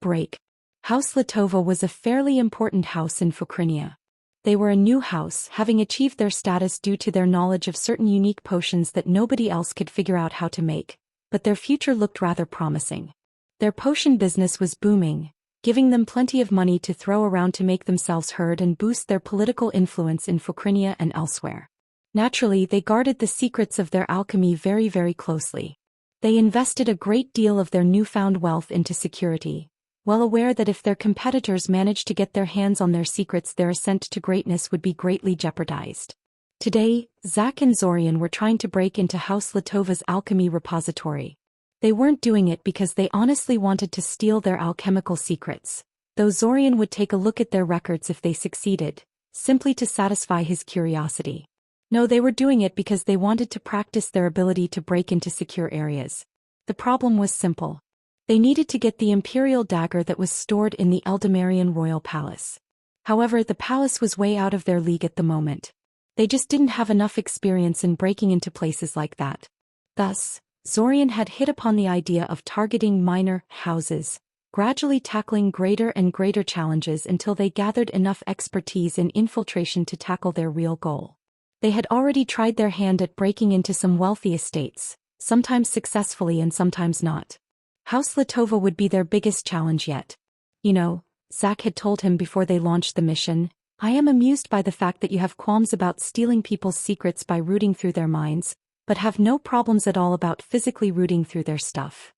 Break. House Latova was a fairly important house in Fukrinia. They were a new house, having achieved their status due to their knowledge of certain unique potions that nobody else could figure out how to make, but their future looked rather promising. Their potion business was booming, giving them plenty of money to throw around to make themselves heard and boost their political influence in Fukrinia and elsewhere. Naturally, they guarded the secrets of their alchemy very, very closely. They invested a great deal of their newfound wealth into security, well aware that if their competitors managed to get their hands on their secrets, their ascent to greatness would be greatly jeopardized. Today, Zack and Zorian were trying to break into House Latova's alchemy repository. They weren't doing it because they honestly wanted to steal their alchemical secrets, though Zorian would take a look at their records if they succeeded, simply to satisfy his curiosity. No, they were doing it because they wanted to practice their ability to break into secure areas. The problem was simple. They needed to get the Imperial dagger that was stored in the Eldamarian Royal Palace. However, the palace was way out of their league at the moment. They just didn't have enough experience in breaking into places like that. Thus, Zorian had hit upon the idea of targeting minor houses, gradually tackling greater and greater challenges until they gathered enough expertise in infiltration to tackle their real goal. They had already tried their hand at breaking into some wealthy estates, sometimes successfully and sometimes not. House Latova would be their biggest challenge yet. You know, Zach had told him before they launched the mission, I am amused by the fact that you have qualms about stealing people's secrets by rooting through their minds, but have no problems at all about physically rooting through their stuff.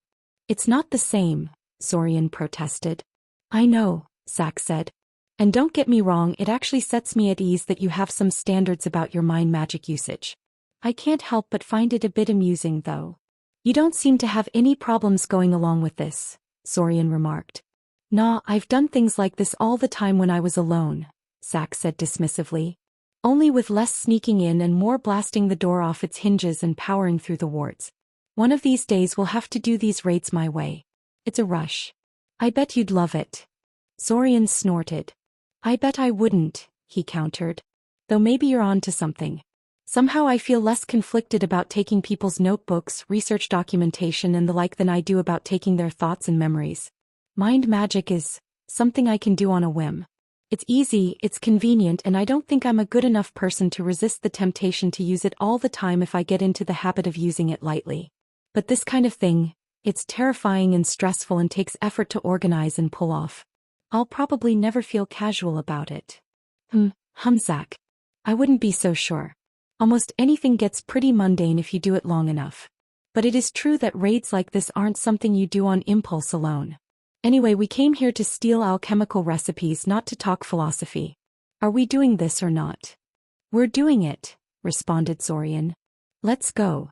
It's not the same, Zorian protested. I know, Zach said. And don't get me wrong, it actually sets me at ease that you have some standards about your mind magic usage. I can't help but find it a bit amusing though. You don't seem to have any problems going along with this, Zorian remarked. Nah, I've done things like this all the time when I was alone, Zach said dismissively. Only with less sneaking in and more blasting the door off its hinges and powering through the wards. One of these days we'll have to do these raids my way. It's a rush. I bet you'd love it. Zorian snorted. I bet I wouldn't, he countered. Though maybe you're on to something. Somehow I feel less conflicted about taking people's notebooks, research documentation and the like than I do about taking their thoughts and memories. Mind magic is something I can do on a whim. It's easy, it's convenient, and I don't think I'm a good enough person to resist the temptation to use it all the time if I get into the habit of using it lightly. But this kind of thing, it's terrifying and stressful and takes effort to organize and pull off. I'll probably never feel casual about it. Zach. I wouldn't be so sure. Almost anything gets pretty mundane if you do it long enough. But it is true that raids like this aren't something you do on impulse alone. Anyway, we came here to steal alchemical recipes, not to talk philosophy. Are we doing this or not? We're doing it, responded Zorian. Let's go.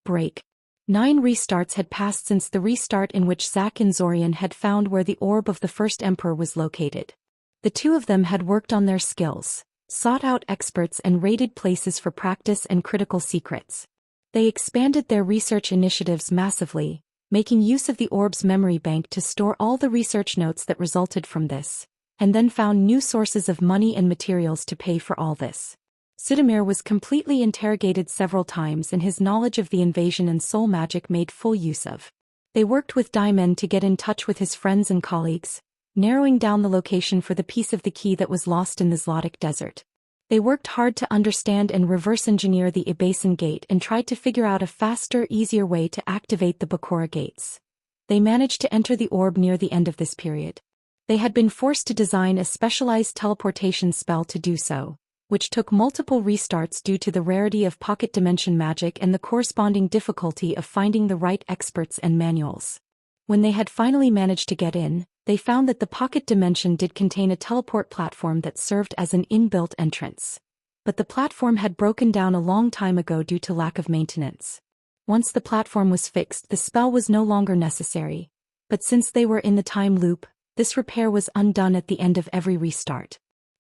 Break. 9 restarts had passed since the restart in which Zach and Zorian had found where the orb of the first emperor was located. The two of them had worked on their skills, sought out experts and raided places for practice and critical secrets. They expanded their research initiatives massively, making use of the orb's memory bank to store all the research notes that resulted from this, and then found new sources of money and materials to pay for all this. Sudamir was completely interrogated several times and his knowledge of the invasion and soul magic made full use of. They worked with Diamond to get in touch with his friends and colleagues, narrowing down the location for the piece of the key that was lost in the Zlotic desert. They worked hard to understand and reverse engineer the Ibasan gate and tried to figure out a faster, easier way to activate the Bakura gates. They managed to enter the orb near the end of this period. They had been forced to design a specialized teleportation spell to do so, which took multiple restarts due to the rarity of pocket dimension magic and the corresponding difficulty of finding the right experts and manuals. When they had finally managed to get in, they found that the pocket dimension did contain a teleport platform that served as an inbuilt entrance. But the platform had broken down a long time ago due to lack of maintenance. Once the platform was fixed, the spell was no longer necessary. But since they were in the time loop, this repair was undone at the end of every restart.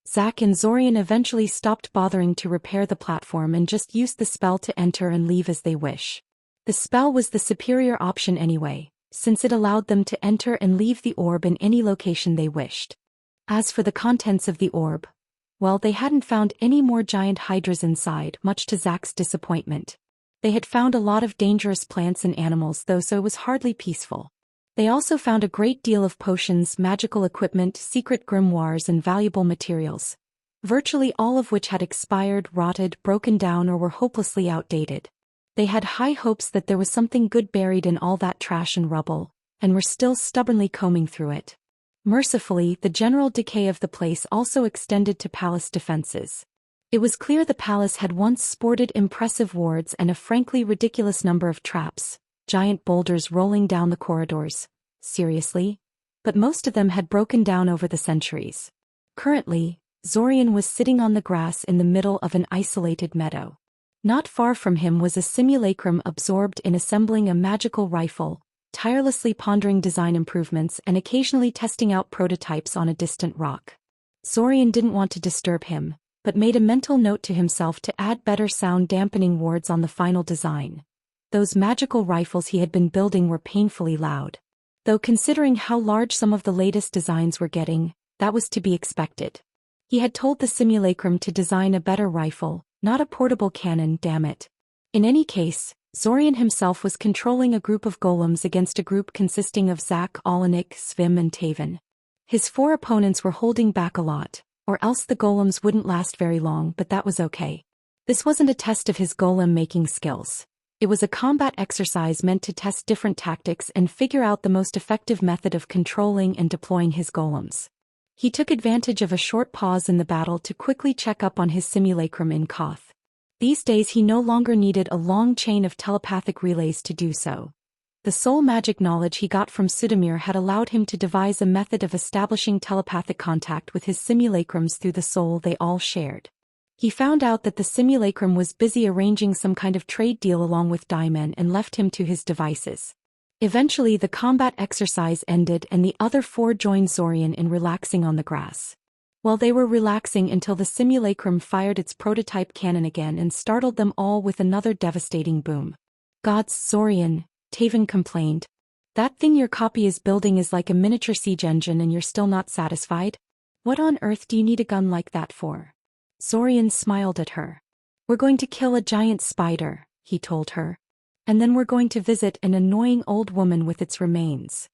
Zach and Zorian eventually stopped bothering to repair the platform and just used the spell to enter and leave as they wish. The spell was the superior option anyway, since it allowed them to enter and leave the orb in any location they wished. As for the contents of the orb, well, they hadn't found any more giant hydras inside, much to Zach's disappointment. They had found a lot of dangerous plants and animals though, so it was hardly peaceful. They also found a great deal of potions, magical equipment, secret grimoires and valuable materials, virtually all of which had expired, rotted, broken down or were hopelessly outdated. They had high hopes that there was something good buried in all that trash and rubble, and were still stubbornly combing through it. Mercifully, the general decay of the place also extended to palace defenses. It was clear the palace had once sported impressive wards and a frankly ridiculous number of traps, giant boulders rolling down the corridors. Seriously? But most of them had broken down over the centuries. Currently, Zorian was sitting on the grass in the middle of an isolated meadow. Not far from him was a simulacrum absorbed in assembling a magical rifle, tirelessly pondering design improvements and occasionally testing out prototypes on a distant rock. Zorian didn't want to disturb him, but made a mental note to himself to add better sound dampening wards on the final design. Those magical rifles he had been building were painfully loud. Though considering how large some of the latest designs were getting, that was to be expected. He had told the simulacrum to design a better rifle, not a portable cannon, damn it. In any case, Zorian himself was controlling a group of golems against a group consisting of Zack, Alanik, Svim and Taven. His 4 opponents were holding back a lot, or else the golems wouldn't last very long, but that was okay. This wasn't a test of his golem-making skills. It was a combat exercise meant to test different tactics and figure out the most effective method of controlling and deploying his golems. He took advantage of a short pause in the battle to quickly check up on his simulacrum in Koth. These days he no longer needed a long chain of telepathic relays to do so. The soul magic knowledge he got from Sudamir had allowed him to devise a method of establishing telepathic contact with his simulacrums through the soul they all shared. He found out that the simulacrum was busy arranging some kind of trade deal along with Daimen and left him to his devices. Eventually the combat exercise ended and the other 4 joined Zorian in relaxing on the grass. While they were relaxing until the simulacrum fired its prototype cannon again and startled them all with another devastating boom. "Gods, Zorian," Taven complained. "That thing your copy is building is like a miniature siege engine and you're still not satisfied? What on earth do you need a gun like that for?" Zorian smiled at her. "We're going to kill a giant spider," he told her. "And then we're going to visit an annoying old woman with its remains."